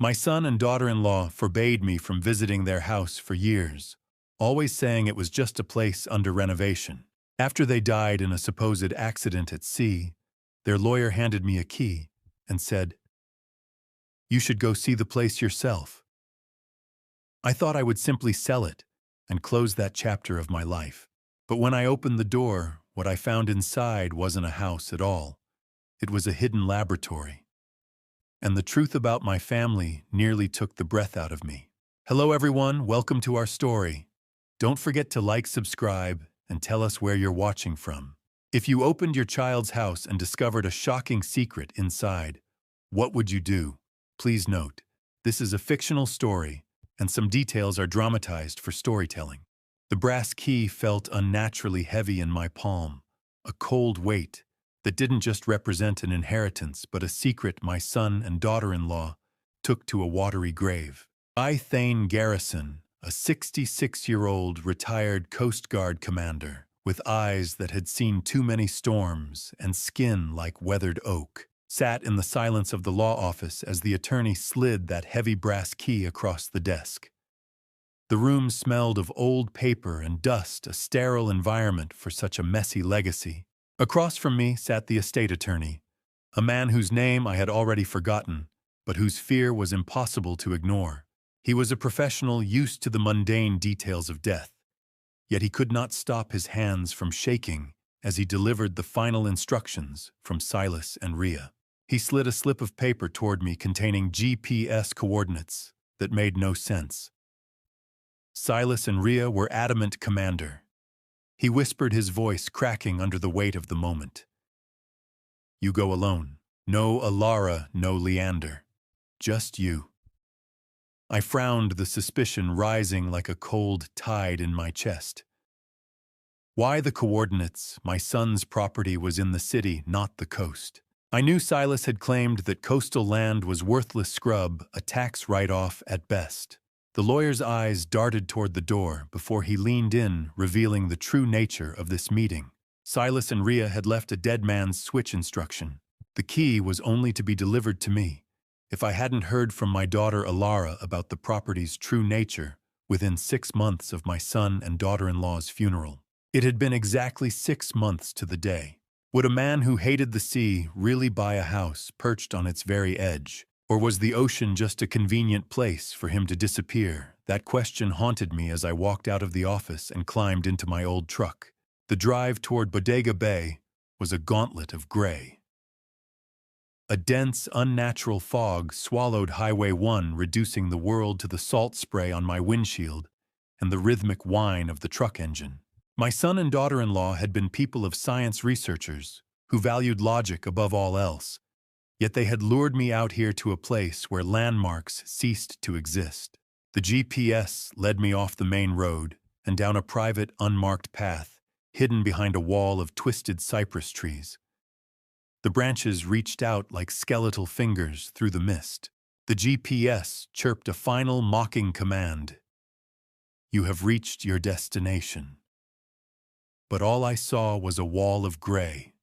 My son and daughter-in-law forbade me from visiting their house for years, always saying it was just a place under renovation. After they died in a supposed accident at sea, their lawyer handed me a key and said, "You should go see the place yourself." I thought I would simply sell it and close that chapter of my life. But when I opened the door, what I found inside wasn't a house at all. It was a hidden laboratory. And the truth about my family nearly took the breath out of me. Hello everyone, welcome to our story. Don't forget to like, subscribe, and tell us where you're watching from. If you opened your child's house and discovered a shocking secret inside, what would you do? Please note, this is a fictional story, and some details are dramatized for storytelling. The brass key felt unnaturally heavy in my palm, a cold weight that didn't just represent an inheritance but a secret my son and daughter-in-law took to a watery grave. I, Thane Garrison, a 66-year-old retired Coast Guard commander, with eyes that had seen too many storms and skin like weathered oak, sat in the silence of the law office as the attorney slid that heavy brass key across the desk. The room smelled of old paper and dust, a sterile environment for such a messy legacy. Across from me sat the estate attorney, a man whose name I had already forgotten, but whose fear was impossible to ignore. He was a professional used to the mundane details of death, yet he could not stop his hands from shaking as he delivered the final instructions from Silas and Rhea. He slid a slip of paper toward me containing GPS coordinates that made no sense. Silas and Rhea were adamant, Commander. He whispered, his voice cracking under the weight of the moment. You go alone. No Alara, no Leander. Just you. I frowned, the suspicion rising like a cold tide in my chest. Why the coordinates? My son's property was in the city, not the coast. I knew Silas had claimed that coastal land was worthless scrub, a tax write-off at best. The lawyer's eyes darted toward the door before he leaned in, revealing the true nature of this meeting. Silas and Rhea had left a dead man's switch instruction. The key was only to be delivered to me if I hadn't heard from my daughter Alara about the property's true nature within 6 months of my son and daughter-in-law's funeral. It had been exactly 6 months to the day. Would a man who hated the sea really buy a house perched on its very edge? Or was the ocean just a convenient place for him to disappear? That question haunted me as I walked out of the office and climbed into my old truck. The drive toward Bodega Bay was a gauntlet of gray. A dense, unnatural fog swallowed Highway 1, reducing the world to the salt spray on my windshield and the rhythmic whine of the truck engine. My son and daughter-in-law had been people of science, researchers who valued logic above all else. Yet they had lured me out here to a place where landmarks ceased to exist. The GPS led me off the main road and down a private, unmarked path, hidden behind a wall of twisted cypress trees. The branches reached out like skeletal fingers through the mist. The GPS chirped a final, mocking command. You have reached your destination. But all I saw was a wall of gray.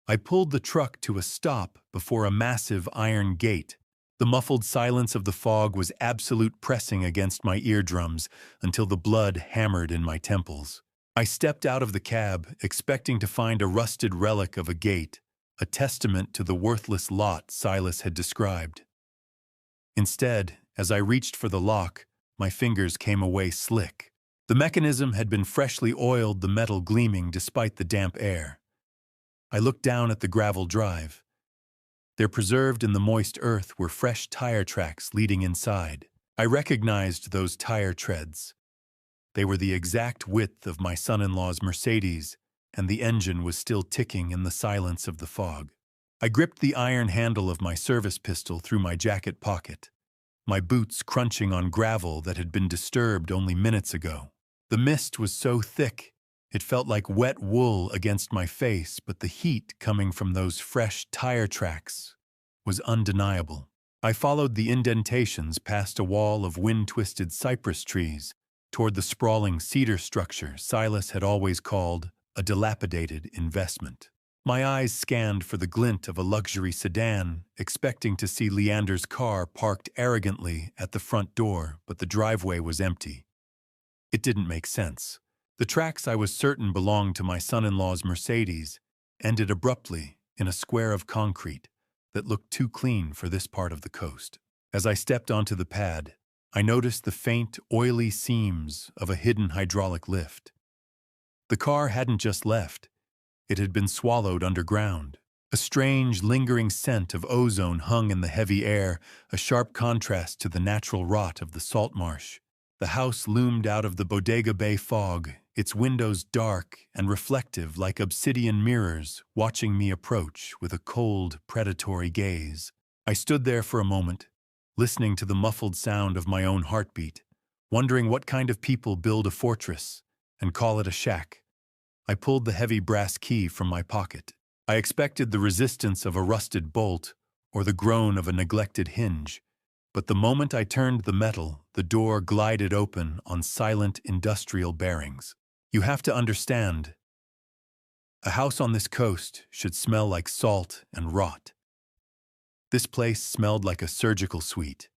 I pulled the truck to a stop before a massive iron gate. The muffled silence of the fog was absolute, pressing against my eardrums until the blood hammered in my temples. I stepped out of the cab, expecting to find a rusted relic of a gate, a testament to the worthless lot Silas had described. Instead, as I reached for the lock, my fingers came away slick. The mechanism had been freshly oiled, the metal gleaming despite the damp air. I looked down at the gravel drive. There, preserved in the moist earth, were fresh tire tracks leading inside. I recognized those tire treads. They were the exact width of my son-in-law's Mercedes, and the engine was still ticking in the silence of the fog. I gripped the iron handle of my service pistol through my jacket pocket, my boots crunching on gravel that had been disturbed only minutes ago. The mist was so thick, it felt like wet wool against my face, but the heat coming from those fresh tire tracks was undeniable. I followed the indentations past a wall of wind-twisted cypress trees toward the sprawling cedar structure Silas had always called a dilapidated investment. My eyes scanned for the glint of a luxury sedan, expecting to see Leander's car parked arrogantly at the front door, but the driveway was empty. It didn't make sense. The tracks I was certain belonged to my son-in-law's Mercedes ended abruptly in a square of concrete that looked too clean for this part of the coast. As I stepped onto the pad, I noticed the faint, oily seams of a hidden hydraulic lift. The car hadn't just left. It had been swallowed underground. A strange, lingering scent of ozone hung in the heavy air, a sharp contrast to the natural rot of the salt marsh. The house loomed out of the Bodega Bay fog, its windows dark and reflective like obsidian mirrors, watching me approach with a cold, predatory gaze. I stood there for a moment, listening to the muffled sound of my own heartbeat, wondering what kind of people build a fortress and call it a shack. I pulled the heavy brass key from my pocket. I expected the resistance of a rusted bolt or the groan of a neglected hinge, but the moment I turned the metal, the door glided open on silent industrial bearings. You have to understand, a house on this coast should smell like salt and rot. This place smelled like a surgical suite.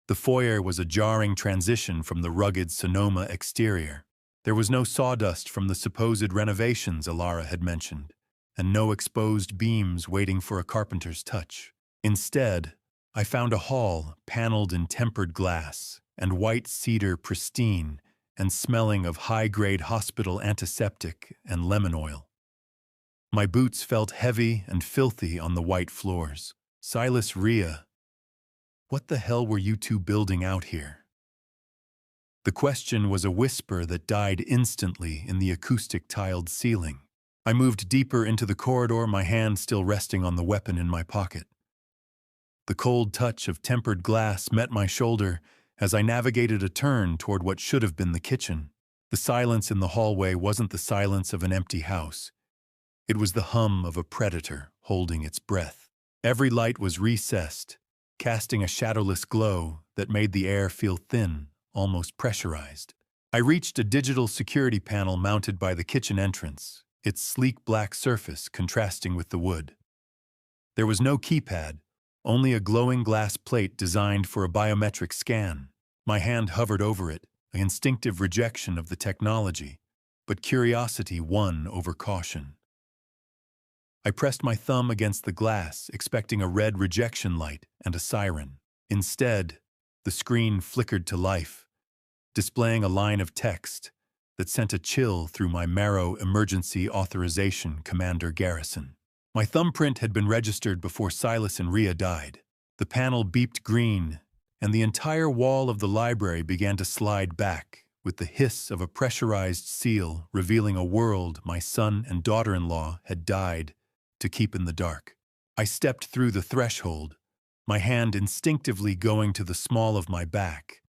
The foyer was a jarring transition from the rugged Sonoma exterior. There was no sawdust from the supposed renovations Alara had mentioned, and no exposed beams waiting for a carpenter's touch. Instead, I found a hall paneled in tempered glass and white cedar pristine and smelling of high-grade hospital antiseptic and lemon oil. My boots felt heavy and filthy on the white floors. Silas Rhea, what the hell were you two building out here? The question was a whisper that died instantly in the acoustic tiled ceiling. I moved deeper into the corridor, my hand still resting on the weapon in my pocket. The cold touch of tempered glass met my shoulder as I navigated a turn toward what should have been the kitchen. The silence in the hallway wasn't the silence of an empty house. It was the hum of a predator holding its breath. Every light was recessed, casting a shadowless glow that made the air feel thin, almost pressurized. I reached a digital security panel mounted by the kitchen entrance, its sleek black surface contrasting with the wood. There was no keypad, only a glowing glass plate designed for a biometric scan. My hand hovered over it, an instinctive rejection of the technology, but curiosity won over caution. I pressed my thumb against the glass, expecting a red rejection light and a siren. Instead, the screen flickered to life, displaying a line of text that sent a chill through my marrow. Emergency authorization, Commander Garrison. My thumbprint had been registered before Silas and Rhea died. The panel beeped green, and the entire wall of the library began to slide back, with the hiss of a pressurized seal revealing a world my son and daughter-in-law had died to keep in the dark. I stepped through the threshold, my hand instinctively going to the small of my back.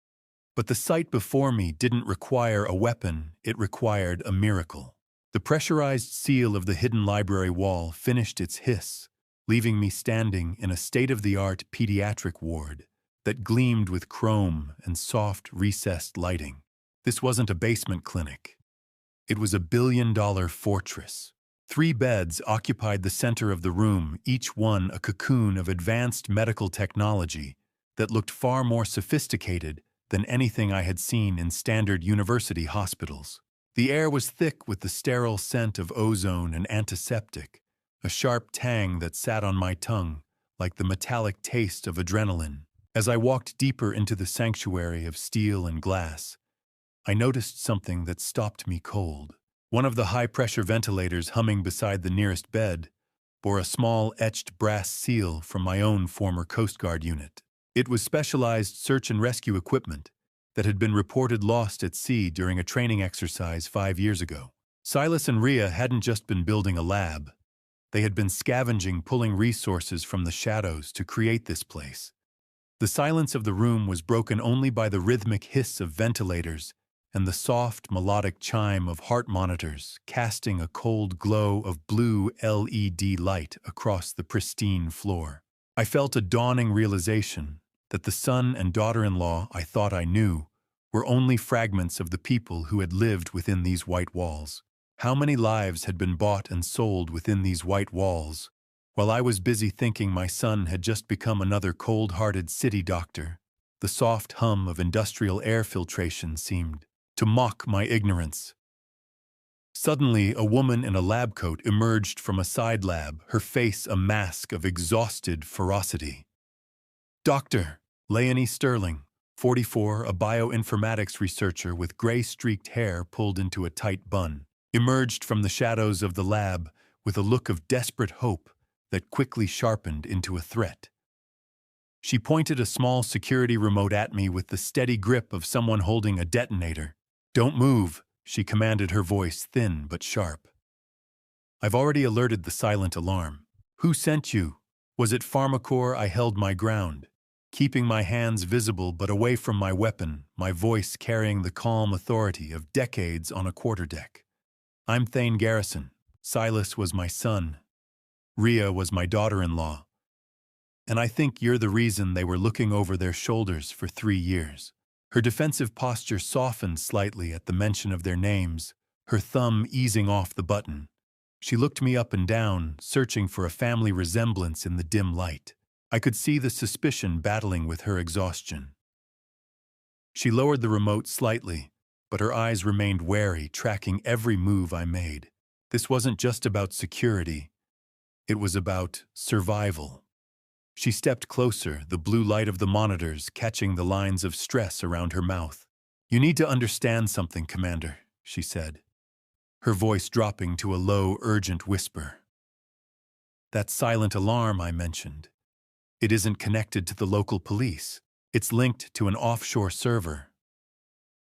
But the sight before me didn't require a weapon, it required a miracle. The pressurized seal of the hidden library wall finished its hiss, leaving me standing in a state-of-the-art pediatric ward that gleamed with chrome and soft, recessed lighting. This wasn't a basement clinic. It was a billion-dollar fortress. 3 beds occupied the center of the room, each one a cocoon of advanced medical technology that looked far more sophisticated than anything I had seen in standard university hospitals. The air was thick with the sterile scent of ozone and antiseptic, a sharp tang that sat on my tongue like the metallic taste of adrenaline. As I walked deeper into the sanctuary of steel and glass, I noticed something that stopped me cold. One of the high-pressure ventilators humming beside the nearest bed bore a small etched brass seal from my own former Coast Guard unit. It was specialized search and rescue equipment that had been reported lost at sea during a training exercise 5 years ago. Silas and Rhea hadn't just been building a lab. They had been scavenging, pulling resources from the shadows to create this place. The silence of the room was broken only by the rhythmic hiss of ventilators and the soft, melodic chime of heart monitors casting a cold glow of blue LED light across the pristine floor. I felt a dawning realization that the son and daughter-in-law I thought I knew were only fragments of the people who had lived within these white walls. How many lives had been bought and sold within these white walls? While I was busy thinking my son had just become another cold-hearted city doctor, the soft hum of industrial air filtration seemed to mock my ignorance. Suddenly, a woman in a lab coat emerged from a side lab, her face a mask of exhausted ferocity. Dr. Leonie Sterling, 44, a bioinformatics researcher with gray-streaked hair pulled into a tight bun, emerged from the shadows of the lab with a look of desperate hope that quickly sharpened into a threat. She pointed a small security remote at me with the steady grip of someone holding a detonator. "Don't move," she commanded, her voice thin but sharp. "I've already alerted the silent alarm." "Who sent you?" "Was it Pharmacore?" I held my ground, keeping my hands visible but away from my weapon, my voice carrying the calm authority of decades on a quarterdeck. "I'm Thane Garrison. Silas was my son. Rhea was my daughter-in-law. And I think you're the reason they were looking over their shoulders for 3 years." Her defensive posture softened slightly at the mention of their names, her thumb easing off the button. She looked me up and down, searching for a family resemblance in the dim light. I could see the suspicion battling with her exhaustion. She lowered the remote slightly, but her eyes remained wary, tracking every move I made. This wasn't just about security. It was about survival. She stepped closer, the blue light of the monitors catching the lines of stress around her mouth. "You need to understand something, Commander," she said, her voice dropping to a low, urgent whisper. "That silent alarm I mentioned, it isn't connected to the local police. It's linked to an offshore server.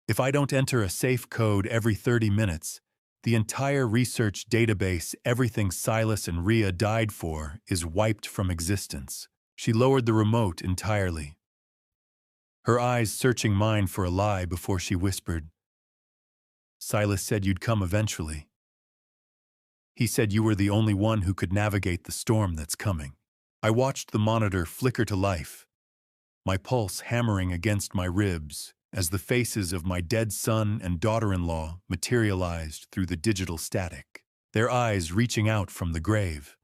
If I don't enter a safe code every 30 minutes, the entire research database, everything Silas and Rhea died for, is wiped from existence." She lowered the remote entirely, her eyes searching mine for a lie before she whispered, "Silas said you'd come eventually. He said you were the only one who could navigate the storm that's coming." I watched the monitor flicker to life, my pulse hammering against my ribs as the faces of my dead son and daughter-in-law materialized through the digital static, their eyes reaching out from the grave.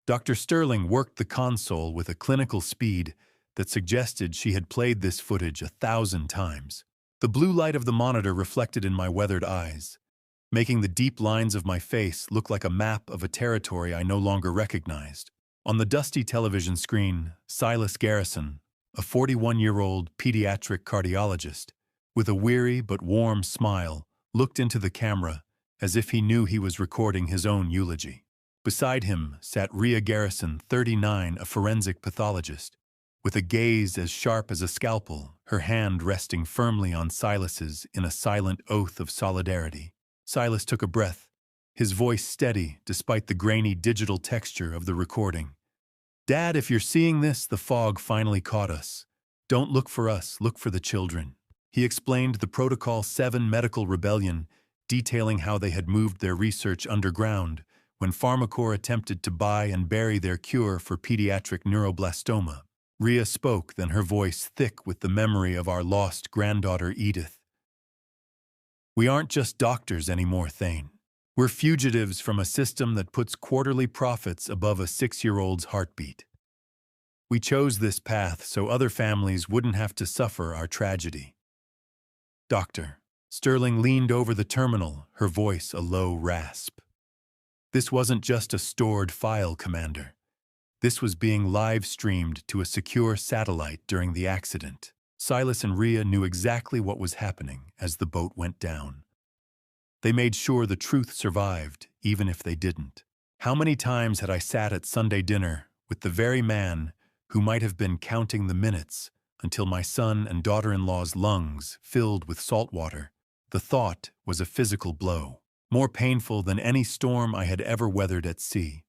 Dr. Sterling worked the console with a clinical speed that suggested she had played this footage 1,000 times. The blue light of the monitor reflected in my weathered eyes, making the deep lines of my face look like a map of a territory I no longer recognized. On the dusty television screen, Silas Garrison, a 41-year-old pediatric cardiologist, with a weary but warm smile, looked into the camera as if he knew he was recording his own eulogy. Beside him sat Rhea Garrison, 39, a forensic pathologist, with a gaze as sharp as a scalpel, her hand resting firmly on Silas's in a silent oath of solidarity. Silas took a breath, his voice steady despite the grainy digital texture of the recording. "Dad, if you're seeing this, the fog finally caught us. Don't look for us, look for the children." He explained the Protocol 7 medical rebellion, detailing how they had moved their research underground when Pharmacore attempted to buy and bury their cure for pediatric neuroblastoma. Rhea spoke, then her voice thick with the memory of our lost granddaughter Edith. "We aren't just doctors anymore, Thane. We're fugitives from a system that puts quarterly profits above a 6-year-old's heartbeat. We chose this path so other families wouldn't have to suffer our tragedy." "Doctor." Sterling leaned over the terminal, her voice a low rasp. "This wasn't just a stored file, Commander. This was being live-streamed to a secure satellite during the accident." Silas and Rhea knew exactly what was happening as the boat went down. They made sure the truth survived, even if they didn't. How many times had I sat at Sunday dinner with the very man who might have been counting the minutes until my son and daughter-in-law's lungs filled with salt water? The thought was a physical blow, more painful than any storm I had ever weathered at sea.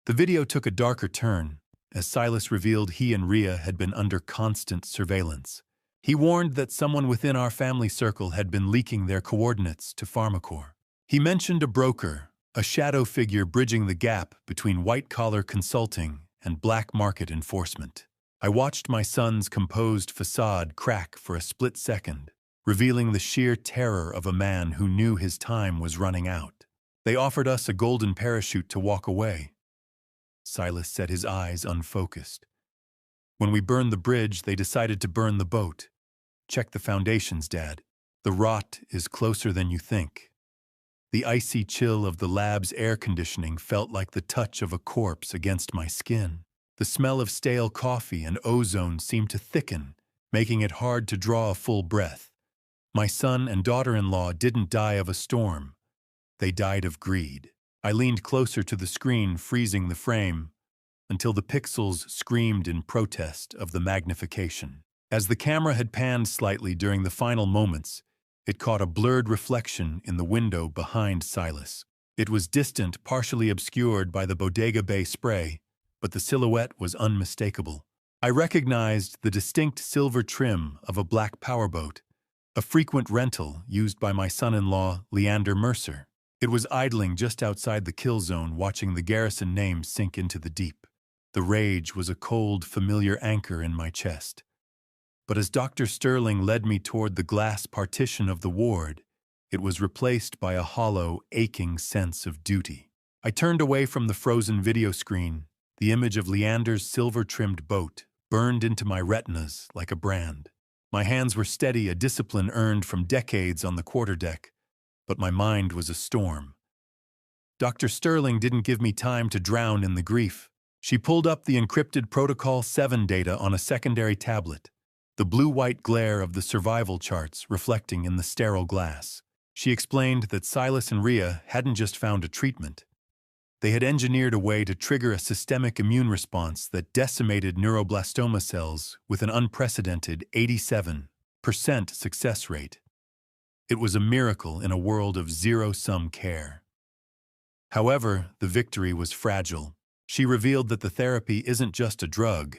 The video took a darker turn as Silas revealed he and Rhea had been under constant surveillance. He warned that someone within our family circle had been leaking their coordinates to Pharmacore. He mentioned a broker, a shadow figure bridging the gap between white-collar consulting and black market enforcement. I watched my son's composed facade crack for a split second, revealing the sheer terror of a man who knew his time was running out. They offered us a golden parachute to walk away. Silas said, his eyes unfocused. When we burned the bridge, they decided to burn the boat. Check the foundations, Dad. The rot is closer than you think. The icy chill of the lab's air conditioning felt like the touch of a corpse against my skin. The smell of stale coffee and ozone seemed to thicken, making it hard to draw a full breath. My son and daughter-in-law didn't die of a storm. They died of greed. I leaned closer to the screen, freezing the frame, until the pixels screamed in protest of the magnification. As the camera had panned slightly during the final moments, it caught a blurred reflection in the window behind Silas. It was distant, partially obscured by the Bodega Bay spray, but the silhouette was unmistakable. I recognized the distinct silver trim of a black powerboat, a frequent rental used by my son-in-law, Leander Mercer. It was idling just outside the kill zone, watching the garrison name sink into the deep. The rage was a cold, familiar anchor in my chest. But as Dr. Sterling led me toward the glass partition of the ward, it was replaced by a hollow, aching sense of duty. I turned away from the frozen video screen. The image of Leander's silver-trimmed boat burned into my retinas like a brand. My hands were steady, a discipline earned from decades on the quarterdeck, but my mind was a storm. Dr. Sterling didn't give me time to drown in the grief. She pulled up the encrypted Protocol 7 data on a secondary tablet, the blue-white glare of the survival charts reflecting in the sterile glass. She explained that Silas and Rhea hadn't just found a treatment. They had engineered a way to trigger a systemic immune response that decimated neuroblastoma cells with an unprecedented 87% success rate. It was a miracle in a world of zero-sum care. However, the victory was fragile. She revealed that the therapy isn't just a drug.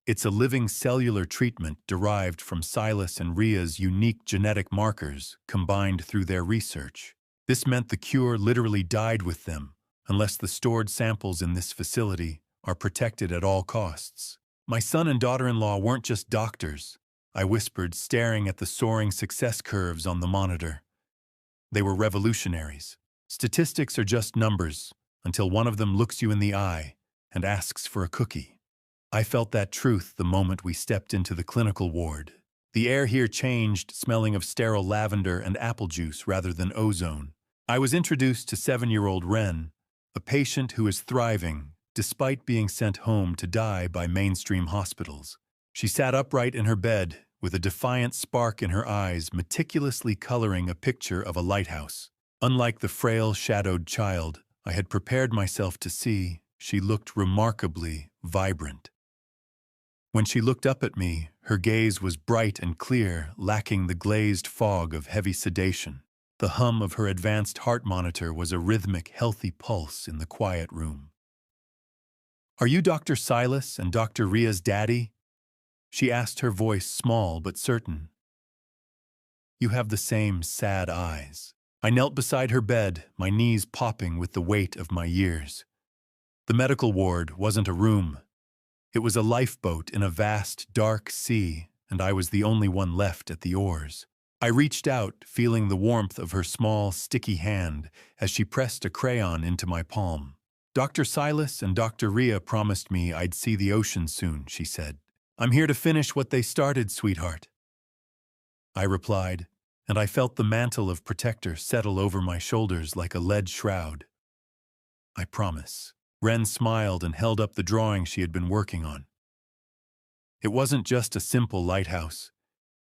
It's a living cellular treatment derived from Silas and Rhea's unique genetic markers combined through their research. This meant the cure literally died with them, unless the stored samples in this facility are protected at all costs. My son and daughter-in-law weren't just doctors, I whispered, staring at the soaring success curves on the monitor. They were revolutionaries. Statistics are just numbers, until one of them looks you in the eye and asks for a cookie. I felt that truth the moment we stepped into the clinical ward. The air here changed, smelling of sterile lavender and apple juice rather than ozone. I was introduced to 7-year-old Wren, a patient who is thriving despite being sent home to die by mainstream hospitals. She sat upright in her bed with a defiant spark in her eyes, meticulously coloring a picture of a lighthouse. Unlike the frail, shadowed child I had prepared myself to see, she looked remarkably vibrant. When she looked up at me, her gaze was bright and clear, lacking the glazed fog of heavy sedation. The hum of her advanced heart monitor was a rhythmic, healthy pulse in the quiet room. "Are you Dr. Silas and Dr. Rhea's daddy?" She asked, her voice small but certain. "You have the same sad eyes." I knelt beside her bed, my knees popping with the weight of my years. The medical ward wasn't a room. It was a lifeboat in a vast, dark sea, and I was the only one left at the oars. I reached out, feeling the warmth of her small, sticky hand as she pressed a crayon into my palm. "Dr. Silas and Dr. Rhea promised me I'd see the ocean soon," she said. "I'm here to finish what they started, sweetheart." I replied, and I felt the mantle of protector settle over my shoulders like a lead shroud. "I promise." Wren smiled and held up the drawing she had been working on. It wasn't just a simple lighthouse.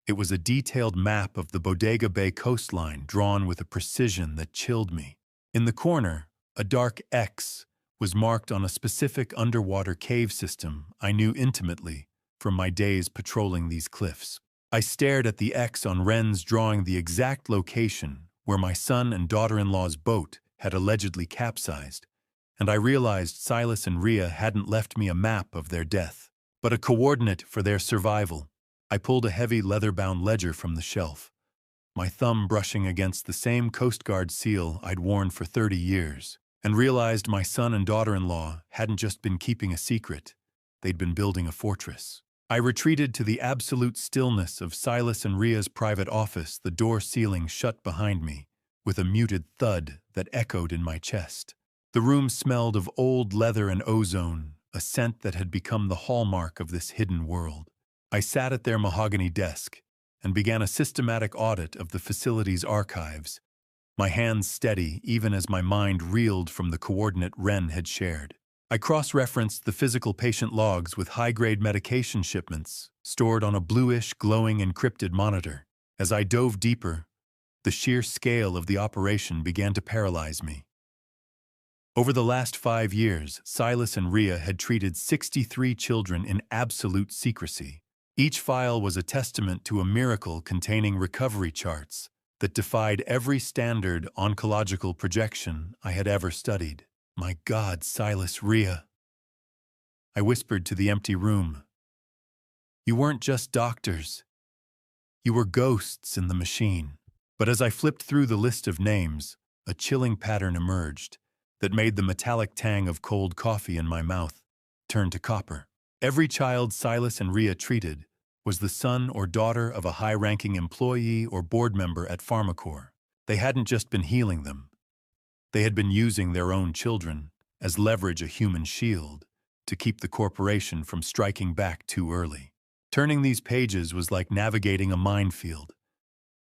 It was a detailed map of the Bodega Bay coastline drawn with a precision that chilled me. In the corner, a dark X was marked on a specific underwater cave system I knew intimately from my days patrolling these cliffs. I stared at the X on Wren's drawing, the exact location where my son and daughter-in-law's boat had allegedly capsized, and I realized Silas and Rhea hadn't left me a map of their death, but a coordinate for their survival. I pulled a heavy leather-bound ledger from the shelf, my thumb brushing against the same Coast Guard seal I'd worn for 30 years, and realized my son and daughter-in-law hadn't just been keeping a secret, they'd been building a fortress. I retreated to the absolute stillness of Silas and Ria's private office, the door ceiling shut behind me, with a muted thud that echoed in my chest. The room smelled of old leather and ozone, a scent that had become the hallmark of this hidden world. I sat at their mahogany desk and began a systematic audit of the facility's archives, my hands steady even as my mind reeled from the coordinate Wren had shared. I cross-referenced the physical patient logs with high-grade medication shipments stored on a bluish, glowing encrypted monitor. As I dove deeper, the sheer scale of the operation began to paralyze me. Over the last 5 years, Silas and Ria had treated 63 children in absolute secrecy. Each file was a testament to a miracle containing recovery charts that defied every standard oncological projection I had ever studied. My God, Silas, Ria, I whispered to the empty room. You weren't just doctors. You were ghosts in the machine. But as I flipped through the list of names, a chilling pattern emerged that made the metallic tang of cold coffee in my mouth turn to copper. Every child Silas and Ria treated was the son or daughter of a high-ranking employee or board member at PharmaCorp. They hadn't just been healing them. They had been using their own children as leverage, a human shield, to keep the corporation from striking back too early. Turning these pages was like navigating a minefield.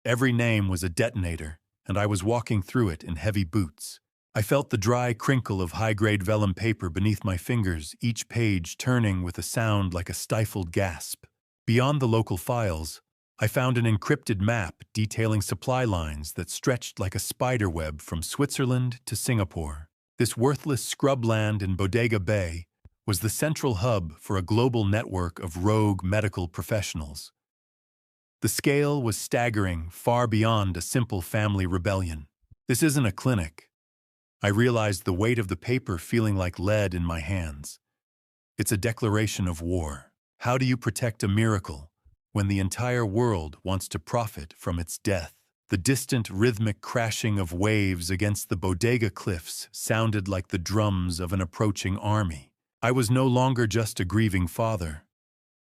Every name was a detonator, and I was walking through it in heavy boots. I felt the dry crinkle of high-grade vellum paper beneath my fingers, each page turning with a sound like a stifled gasp. Beyond the local files, I found an encrypted map detailing supply lines that stretched like a spider web from Switzerland to Singapore. This worthless scrubland in Bodega Bay was the central hub for a global network of rogue medical professionals. The scale was staggering, far beyond a simple family rebellion. This isn't a clinic. I realized the weight of the paper feeling like lead in my hands. It's a declaration of war. How do you protect a miracle when the entire world wants to profit from its death? The distant rhythmic crashing of waves against the bodega cliffs sounded like the drums of an approaching army. I was no longer just a grieving father.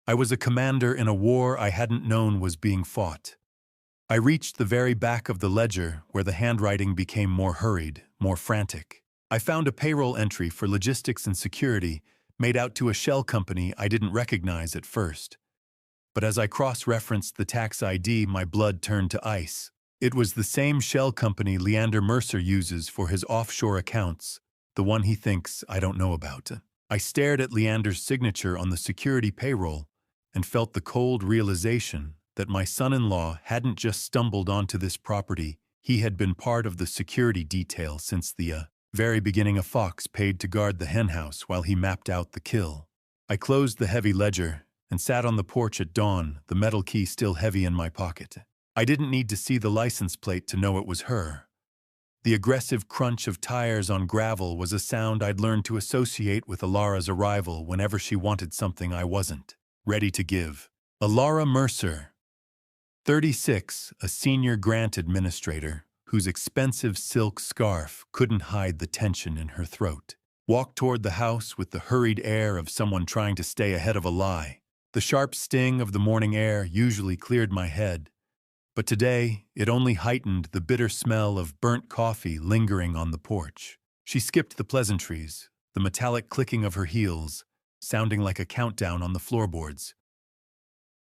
I was a commander in a war I hadn't known was being fought. I reached the very back of the ledger where the handwriting became more hurried, more frantic. I found a payroll entry for logistics and security made out to a shell company I didn't recognize at first. But as I cross-referenced the tax ID, my blood turned to ice. It was the same shell company Leander Mercer uses for his offshore accounts, the one he thinks I don't know about. I stared at Leander's signature on the security payroll and felt the cold realization that my son-in-law hadn't just stumbled onto this property. He had been part of the security detail since the very beginning. A fox paid to guard the henhouse while he mapped out the kill. I closed the heavy ledger and sat on the porch at dawn, the metal key still heavy in my pocket. I didn't need to see the license plate to know it was her. The aggressive crunch of tires on gravel was a sound I'd learned to associate with Alara's arrival whenever she wanted something I wasn't ready to give. Alara Mercer, 36, a senior grant administrator whose expensive silk scarf couldn't hide the tension in her throat, walked toward the house with the hurried air of someone trying to stay ahead of a lie. The sharp sting of the morning air usually cleared my head, but today it only heightened the bitter smell of burnt coffee lingering on the porch. She skipped the pleasantries, the metallic clicking of her heels, sounding like a countdown on the floorboards.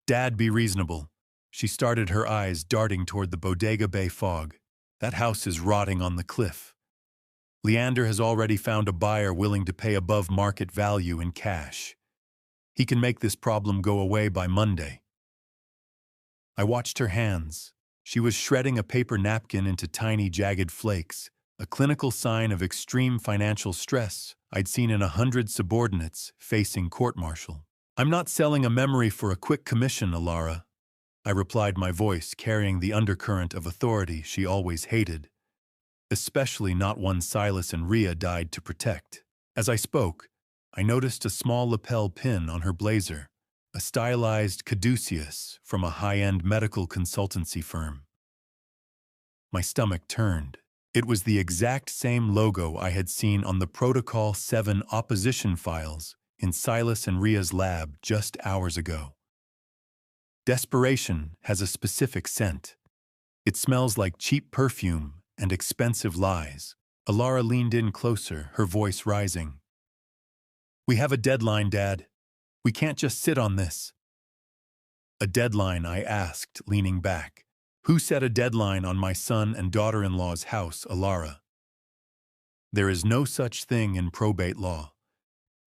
Dad, be reasonable. She started, her eyes darting toward the Bodega Bay fog. That house is rotting on the cliff. Leander has already found a buyer willing to pay above market value in cash. He can make this problem go away by Monday. I watched her hands. She was shredding a paper napkin into tiny, jagged flakes, a clinical sign of extreme financial stress I'd seen in 100 subordinates facing court-martial. I'm not selling a memory for a quick commission, Alara, I replied, my voice carrying the undercurrent of authority she always hated, especially not one Silas and Ria died to protect. As I spoke, I noticed a small lapel pin on her blazer, a stylized caduceus from a high-end medical consultancy firm. My stomach turned. It was the exact same logo I had seen on the Protocol 7 opposition files in Silas and Ria's lab just hours ago. Desperation has a specific scent. It smells like cheap perfume and expensive lies. Alara leaned in closer, her voice rising. "We have a deadline, Dad. We can't just sit on this." "A deadline?" I asked, leaning back. "Who set a deadline on my son and daughter-in-law's house, Alara?" "There is no such thing in probate law."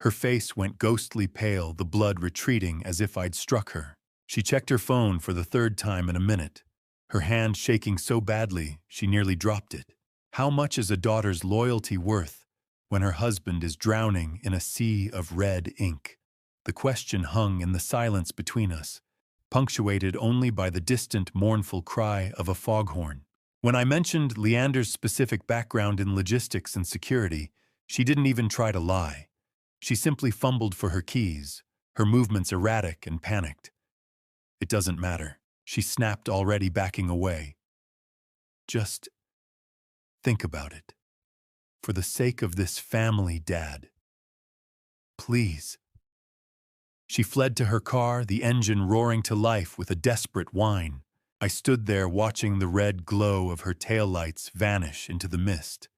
Her face went ghostly pale, the blood retreating as if I'd struck her. She checked her phone for the third time in a minute, her hand shaking so badly she nearly dropped it. How much is a daughter's loyalty worth when her husband is drowning in a sea of red ink? The question hung in the silence between us, punctuated only by the distant, mournful cry of a foghorn. When I mentioned Leander's specific background in logistics and security, she didn't even try to lie. She simply fumbled for her keys, her movements erratic and panicked. "It doesn't matter," she snapped, already backing away. "Just think about it. For the sake of this family, Dad. Please." She fled to her car, the engine roaring to life with a desperate whine. I stood there watching the red glow of her taillights vanish into the mist.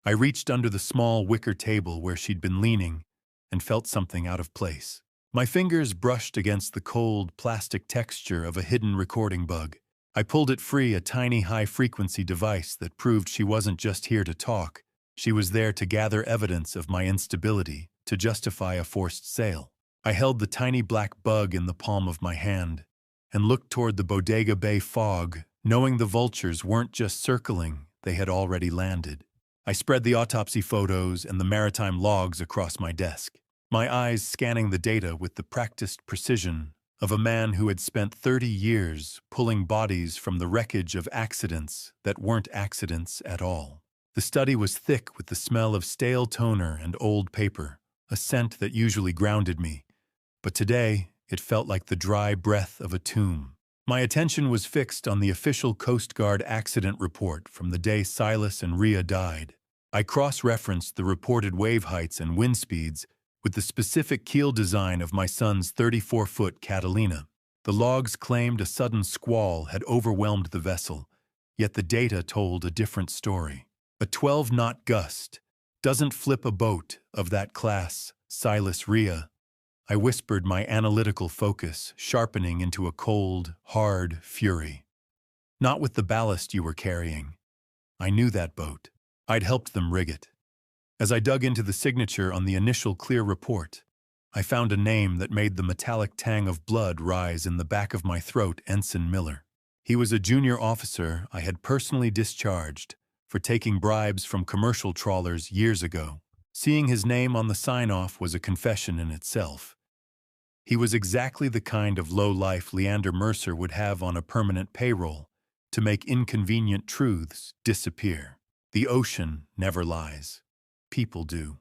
I reached under the small wicker table where she'd been leaning and felt something out of place. My fingers brushed against the cold, plastic texture of a hidden recording bug. I pulled it free, a tiny high-frequency device that proved she wasn't just here to talk. She was there to gather evidence of my instability, to justify a forced sale. I held the tiny black bug in the palm of my hand and looked toward the Bodega Bay fog, knowing the vultures weren't just circling, they had already landed. I spread the autopsy photos and the maritime logs across my desk, my eyes scanning the data with the practiced precision of a man who had spent 30 years pulling bodies from the wreckage of accidents that weren't accidents at all. The study was thick with the smell of stale toner and old paper, a scent that usually grounded me, but today it felt like the dry breath of a tomb. My attention was fixed on the official Coast Guard accident report from the day Silas and Ria died. I cross-referenced the reported wave heights and wind speeds with the specific keel design of my son's 34-foot Catalina. The logs claimed a sudden squall had overwhelmed the vessel, yet the data told a different story. A 12-knot gust doesn't flip a boat of that class, Silas Ria. I whispered, my analytical focus sharpening into a cold, hard fury. Not with the ballast you were carrying. I knew that boat. I'd helped them rig it. As I dug into the signature on the initial clear report, I found a name that made the metallic tang of blood rise in the back of my throat: Ensign Miller. He was a junior officer I had personally discharged for taking bribes from commercial trawlers years ago. Seeing his name on the sign-off was a confession in itself. He was exactly the kind of low-life Leander Mercer would have on a permanent payroll to make inconvenient truths disappear. The ocean never lies. People do.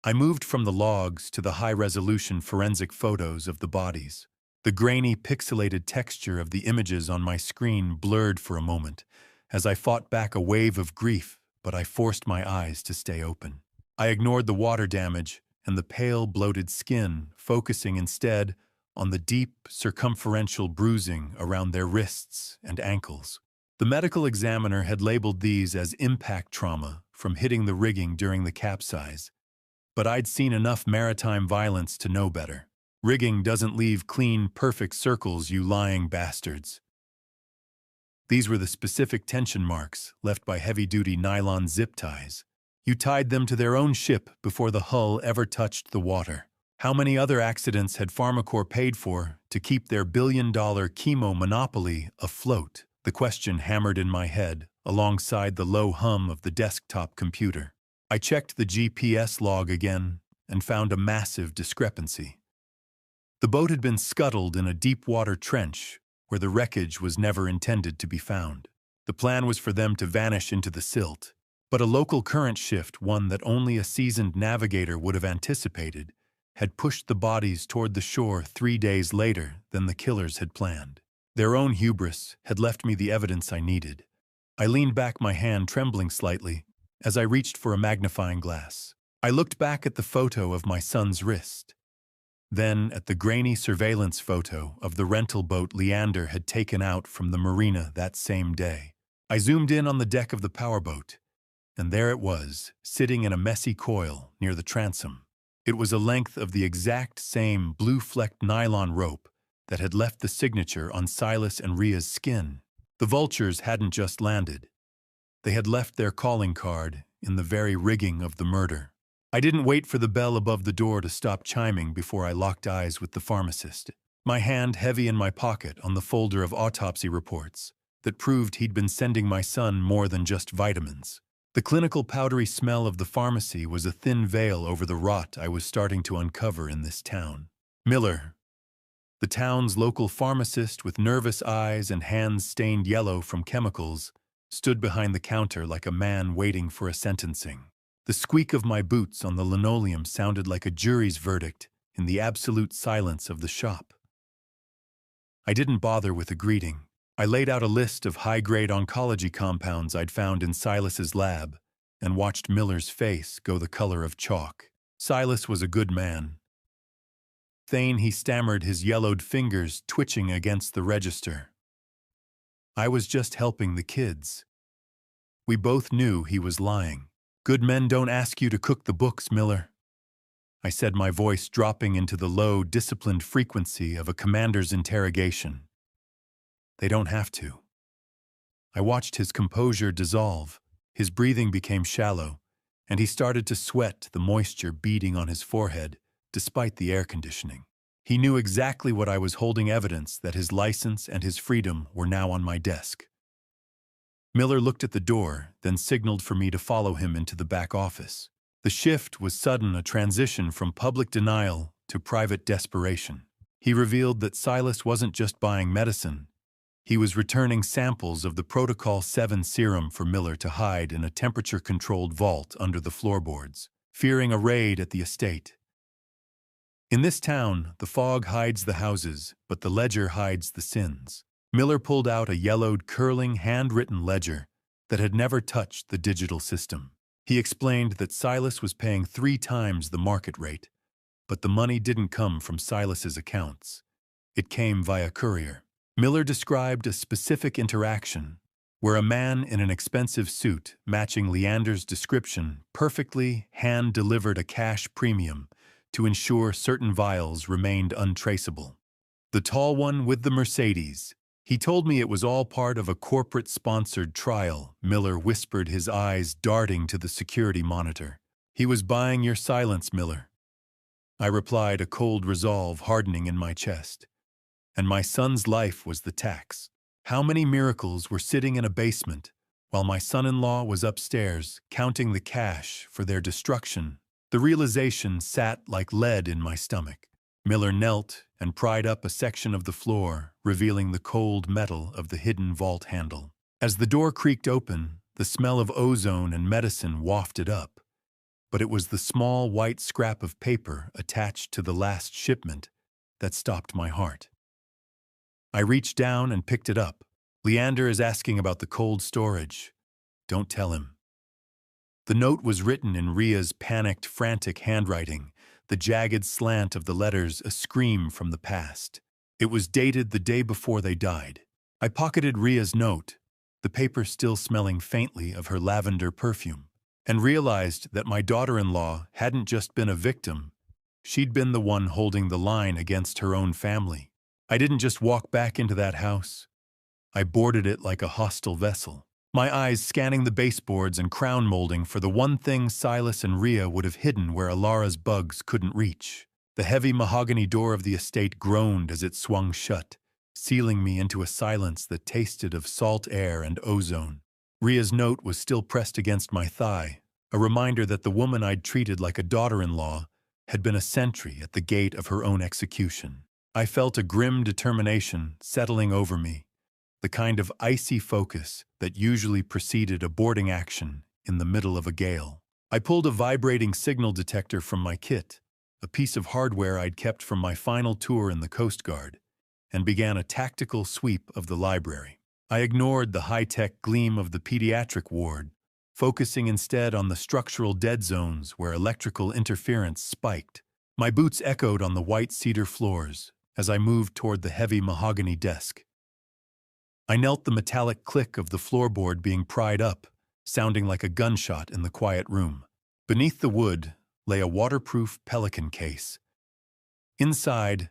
I moved from the logs to the high-resolution forensic photos of the bodies. The grainy, pixelated texture of the images on my screen blurred for a moment as I fought back a wave of grief, but I forced my eyes to stay open. I ignored the water damage and the pale, bloated skin, focusing instead on the deep, circumferential bruising around their wrists and ankles. The medical examiner had labeled these as impact trauma from hitting the rigging during the capsize, but I'd seen enough maritime violence to know better. Rigging doesn't leave clean, perfect circles, you lying bastards. These were the specific tension marks left by heavy-duty nylon zip ties. You tied them to their own ship before the hull ever touched the water. How many other accidents had Pharmacorp paid for to keep their billion-dollar chemo monopoly afloat? The question hammered in my head, alongside the low hum of the desktop computer. I checked the GPS log again and found a massive discrepancy. The boat had been scuttled in a deep-water trench where the wreckage was never intended to be found. The plan was for them to vanish into the silt, but a local current shift, one that only a seasoned navigator would have anticipated, had pushed the bodies toward the shore 3 days later than the killers had planned. Their own hubris had left me the evidence I needed. I leaned back, my hand trembling slightly, as I reached for a magnifying glass. I looked back at the photo of my son's wrist, then at the grainy surveillance photo of the rental boat Leander had taken out from the marina that same day. I zoomed in on the deck of the powerboat, and there it was, sitting in a messy coil near the transom. It was a length of the exact same blue-flecked nylon rope that had left the signature on Silas and Rhea's skin. The vultures hadn't just landed. They had left their calling card in the very rigging of the murder. I didn't wait for the bell above the door to stop chiming before I locked eyes with the pharmacist, my hand heavy in my pocket on the folder of autopsy reports that proved he'd been sending my son more than just vitamins. The clinical powdery smell of the pharmacy was a thin veil over the rot I was starting to uncover in this town. Miller, the town's local pharmacist with nervous eyes and hands stained yellow from chemicals, stood behind the counter like a man waiting for a sentencing. The squeak of my boots on the linoleum sounded like a jury's verdict in the absolute silence of the shop. I didn't bother with a greeting. I laid out a list of high-grade oncology compounds I'd found in Silas's lab and watched Miller's face go the color of chalk. Silas was a good man. Thane, he stammered, his yellowed fingers twitching against the register. I was just helping the kids. We both knew he was lying. Good men don't ask you to cook the books, Miller, I said, my voice dropping into the low, disciplined frequency of a commander's interrogation. They don't have to. I watched his composure dissolve. His breathing became shallow, and he started to sweat, the moisture beading on his forehead, despite the air conditioning. He knew exactly what I was holding evidence that his license and his freedom were now on my desk. Miller looked at the door, then signaled for me to follow him into the back office. The shift was sudden, a transition from public denial to private desperation. He revealed that Silas wasn't just buying medicine. He was returning samples of the Protocol 7 serum for Miller to hide in a temperature-controlled vault under the floorboards, fearing a raid at the estate. In this town, the fog hides the houses, but the ledger hides the sins. Miller pulled out a yellowed, curling, handwritten ledger that had never touched the digital system. He explained that Silas was paying 3 times the market rate, but the money didn't come from Silas's accounts. It came via courier. Miller described a specific interaction where a man in an expensive suit matching Leander's description perfectly hand-delivered a cash premium to ensure certain vials remained untraceable. The tall one with the Mercedes. He told me it was all part of a corporate-sponsored trial, Miller whispered, his eyes darting to the security monitor. He was buying your silence, Miller. I replied, a cold resolve hardening in my chest. And my son's life was the tax. How many miracles were sitting in a basement while my son-in-law was upstairs counting the cash for their destruction? The realization sat like lead in my stomach. Miller knelt and pried up a section of the floor, revealing the cold metal of the hidden vault handle. As the door creaked open, the smell of ozone and medicine wafted up, but it was the small white scrap of paper attached to the last shipment that stopped my heart. I reached down and picked it up. Leander is asking about the cold storage. Don't tell him. The note was written in Rhea's panicked, frantic handwriting, the jagged slant of the letters a scream from the past. It was dated the day before they died. I pocketed Rhea's note, the paper still smelling faintly of her lavender perfume, and realized that my daughter-in-law hadn't just been a victim, she'd been the one holding the line against her own family. I didn't just walk back into that house. I boarded it like a hostile vessel, my eyes scanning the baseboards and crown molding for the one thing Silas and Rhea would have hidden where Alara's bugs couldn't reach. The heavy mahogany door of the estate groaned as it swung shut, sealing me into a silence that tasted of salt air and ozone. Rhea's note was still pressed against my thigh, a reminder that the woman I'd treated like a daughter-in-law had been a sentry at the gate of her own execution. I felt a grim determination settling over me, the kind of icy focus that usually preceded a boarding action in the middle of a gale. I pulled a vibrating signal detector from my kit, a piece of hardware I'd kept from my final tour in the Coast Guard, and began a tactical sweep of the library. I ignored the high-tech gleam of the pediatric ward, focusing instead on the structural dead zones where electrical interference spiked. My boots echoed on the white cedar floors as I moved toward the heavy mahogany desk. I knelt, the metallic click of the floorboard being pried up, sounding like a gunshot in the quiet room. Beneath the wood lay a waterproof Pelican case. Inside,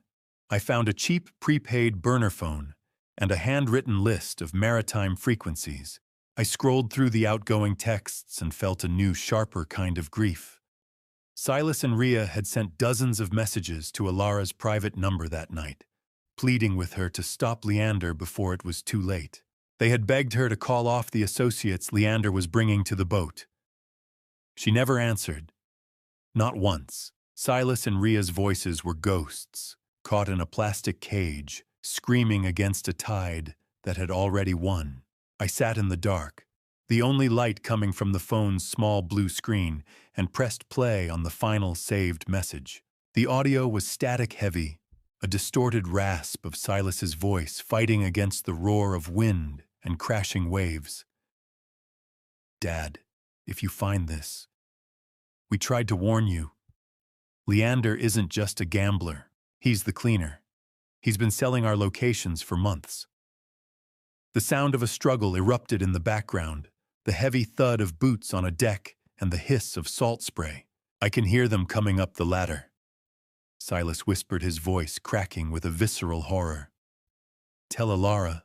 I found a cheap prepaid burner phone and a handwritten list of maritime frequencies. I scrolled through the outgoing texts and felt a new, sharper kind of grief. Silas and Rhea had sent dozens of messages to Alara's private number that night, pleading with her to stop Leander before it was too late. They had begged her to call off the associates Leander was bringing to the boat. She never answered. Not once. Silas and Rhea's voices were ghosts, caught in a plastic cage, screaming against a tide that had already won. I sat in the dark, the only light coming from the phone's small blue screen, and pressed play on the final saved message. The audio was static-heavy, a distorted rasp of Silas's voice fighting against the roar of wind and crashing waves. "Dad, if you find this, we tried to warn you. Leander isn't just a gambler. He's the cleaner. He's been selling our locations for months." The sound of a struggle erupted in the background, the heavy thud of boots on a deck and the hiss of salt spray. "I can hear them coming up the ladder," Silas whispered, his voice cracking with a visceral horror. "Tell Alara.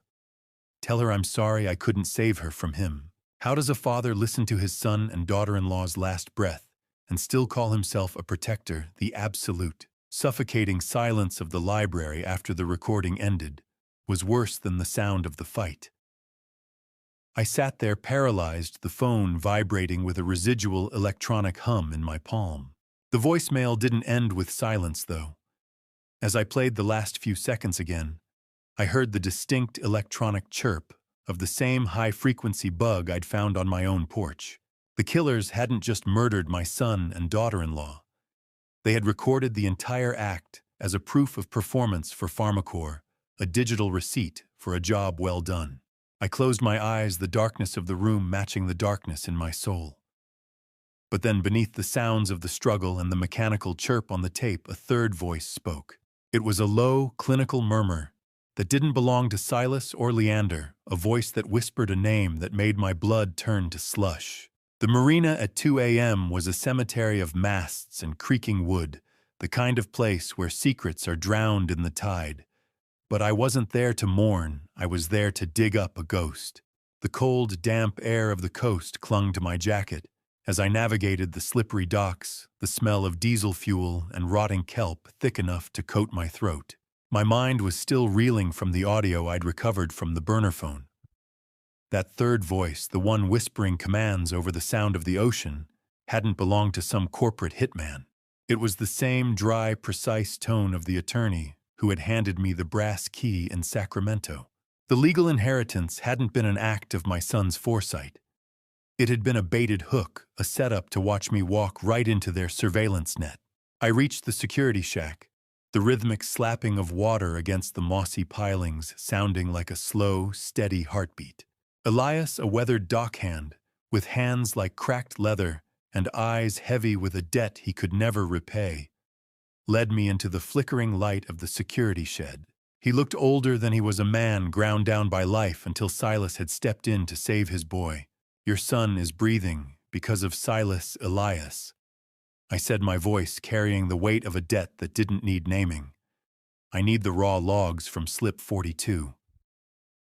Tell her I'm sorry I couldn't save her from him." How does a father listen to his son and daughter-in-law's last breath and still call himself a protector? The absolute, suffocating silence of the library after the recording ended was worse than the sound of the fight. I sat there paralyzed, the phone vibrating with a residual electronic hum in my palm. The voicemail didn't end with silence, though. As I played the last few seconds again, I heard the distinct electronic chirp of the same high-frequency bug I'd found on my own porch. The killers hadn't just murdered my son and daughter-in-law. They had recorded the entire act as a proof of performance for Pharmacore, a digital receipt for a job well done. I closed my eyes, the darkness of the room matching the darkness in my soul. But then, beneath the sounds of the struggle and the mechanical chirp on the tape, a third voice spoke. It was a low, clinical murmur that didn't belong to Silas or Leander, a voice that whispered a name that made my blood turn to slush. The marina at 2 a.m. was a cemetery of masts and creaking wood, the kind of place where secrets are drowned in the tide. But I wasn't there to mourn, I was there to dig up a ghost. The cold, damp air of the coast clung to my jacket. As I navigated the slippery docks, the smell of diesel fuel and rotting kelp thick enough to coat my throat. My mind was still reeling from the audio I'd recovered from the burner phone. That third voice, the one whispering commands over the sound of the ocean, hadn't belonged to some corporate hitman. It was the same dry, precise tone of the attorney who had handed me the brass key in Sacramento. The legal inheritance hadn't been an act of my son's foresight. It had been a baited hook, a setup to watch me walk right into their surveillance net. I reached the security shack, the rhythmic slapping of water against the mossy pilings sounding like a slow, steady heartbeat. Elias, a weathered dockhand, with hands like cracked leather and eyes heavy with a debt he could never repay, led me into the flickering light of the security shed. He looked older than he was a man ground down by life until Silas had stepped in to save his boy. "Your son is breathing because of Silas Elias," I said, my voice carrying the weight of a debt that didn't need naming. "I need the raw logs from slip 42.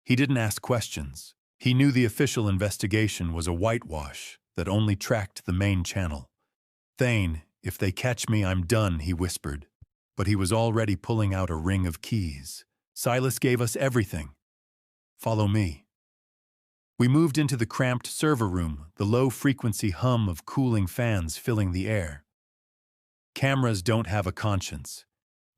He didn't ask questions. He knew the official investigation was a whitewash that only tracked the main channel. "Thane, if they catch me, I'm done," he whispered. But he was already pulling out a ring of keys. "Silas gave us everything. Follow me." We moved into the cramped server room, the low-frequency hum of cooling fans filling the air. Cameras don't have a conscience.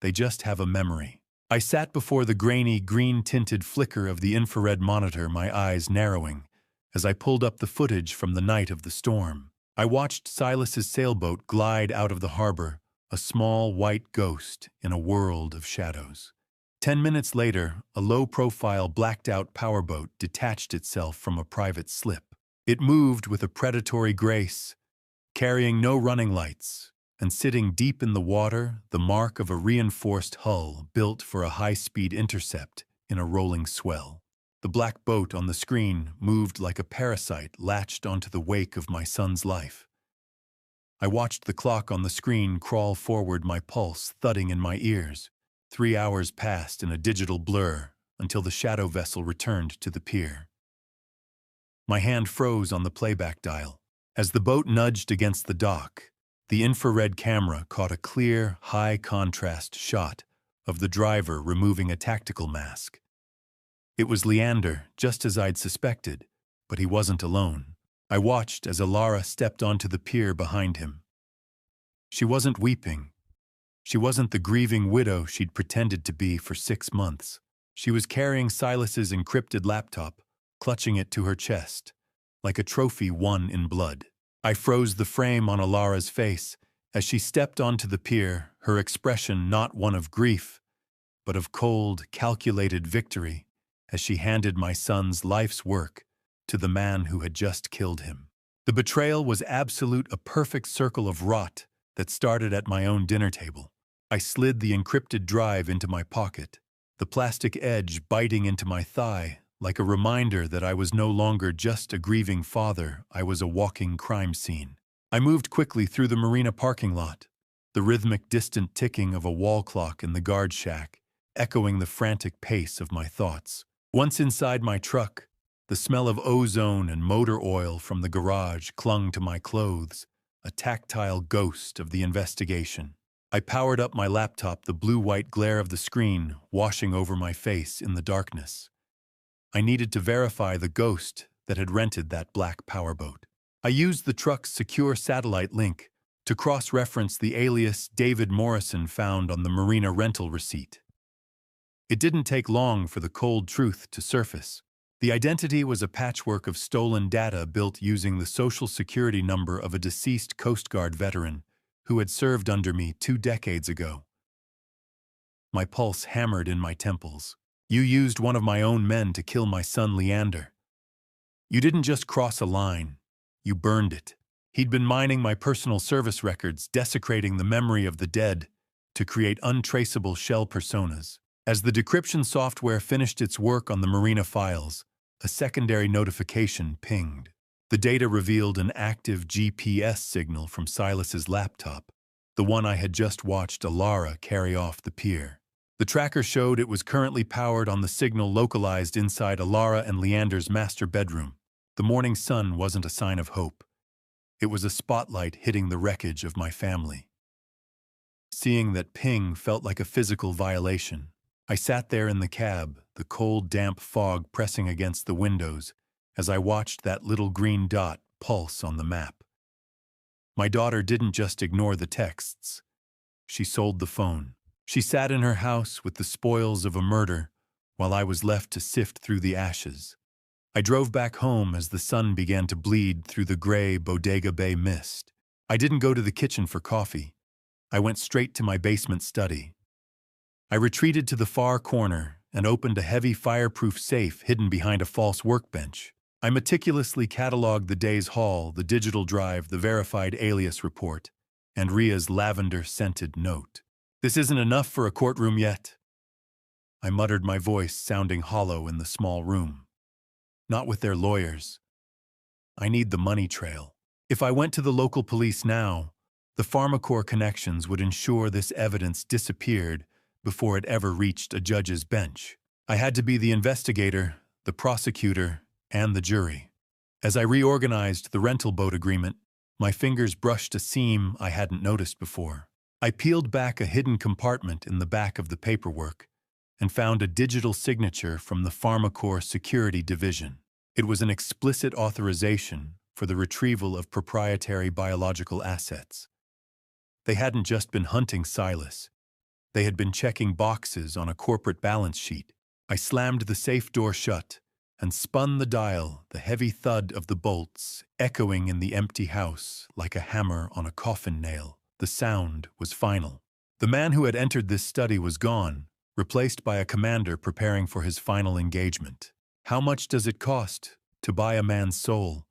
They just have a memory. I sat before the grainy, green-tinted flicker of the infrared monitor, my eyes narrowing, as I pulled up the footage from the night of the storm. I watched Silas's sailboat glide out of the harbor, a small white ghost in a world of shadows. 10 minutes later, a low-profile, blacked-out powerboat detached itself from a private slip. It moved with a predatory grace, carrying no running lights, and sitting deep in the water, the mark of a reinforced hull built for a high-speed intercept in a rolling swell. The black boat on the screen moved like a parasite latched onto the wake of my son's life. I watched the clock on the screen crawl forward, my pulse thudding in my ears. 3 hours passed in a digital blur until the shadow vessel returned to the pier. My hand froze on the playback dial. As the boat nudged against the dock, the infrared camera caught a clear, high-contrast shot of the driver removing a tactical mask. It was Leander, just as I'd suspected, but he wasn't alone. I watched as Alara stepped onto the pier behind him. She wasn't weeping. She wasn't the grieving widow she'd pretended to be for 6 months. She was carrying Silas's encrypted laptop, clutching it to her chest, like a trophy won in blood. I froze the frame on Alara's face as she stepped onto the pier, her expression not one of grief, but of cold, calculated victory, as she handed my son's life's work to the man who had just killed him. The betrayal was absolute, a perfect circle of rot that started at my own dinner table. I slid the encrypted drive into my pocket, the plastic edge biting into my thigh, like a reminder that I was no longer just a grieving father, I was a walking crime scene. I moved quickly through the marina parking lot, the rhythmic distant ticking of a wall clock in the guard shack, echoing the frantic pace of my thoughts. Once inside my truck, the smell of ozone and motor oil from the garage clung to my clothes, a tactile ghost of the investigation. I powered up my laptop, the blue-white glare of the screen washing over my face in the darkness. I needed to verify the ghost that had rented that black powerboat. I used the truck's secure satellite link to cross-reference the alias David Morrison found on the marina rental receipt. It didn't take long for the cold truth to surface. The identity was a patchwork of stolen data built using the social security number of a deceased Coast Guard veteran who had served under me 2 decades ago. My pulse hammered in my temples. You used one of my own men to kill my son Leander. You didn't just cross a line, you burned it. He'd been mining my personal service records, desecrating the memory of the dead to create untraceable shell personas. As the decryption software finished its work on the marina files, a secondary notification pinged. The data revealed an active GPS signal from Silas's laptop, the one I had just watched Alara carry off the pier. The tracker showed it was currently powered on the signal localized inside Alara and Leander's master bedroom. The morning sun wasn't a sign of hope. It was a spotlight hitting the wreckage of my family. Seeing that ping felt like a physical violation. I sat there in the cab, the cold, damp fog pressing against the windows, as I watched that little green dot pulse on the map. My daughter didn't just ignore the texts. She sold the phone. She sat in her house with the spoils of a murder, while I was left to sift through the ashes. I drove back home as the sun began to bleed through the gray Bodega Bay mist. I didn't go to the kitchen for coffee. I went straight to my basement study. I retreated to the far corner and opened a heavy fireproof safe hidden behind a false workbench. I meticulously cataloged the day's haul, the digital drive, the verified alias report, and Ria's lavender-scented note. This isn't enough for a courtroom yet. I muttered, my voice sounding hollow in the small room. Not with their lawyers. I need the money trail. If I went to the local police now, the PharmaCorp connections would ensure this evidence disappeared before it ever reached a judge's bench. I had to be the investigator, the prosecutor, and the jury. As I reorganized the rental boat agreement, my fingers brushed a seam I hadn't noticed before. I peeled back a hidden compartment in the back of the paperwork and found a digital signature from the PharmaCorp Security Division. It was an explicit authorization for the retrieval of proprietary biological assets. They hadn't just been hunting Silas. They had been checking boxes on a corporate balance sheet. I slammed the safe door shut and spun the dial, the heavy thud of the bolts echoing in the empty house like a hammer on a coffin nail. The sound was final. The man who had entered this study was gone, replaced by a commander preparing for his final engagement. How much does it cost to buy a man's soul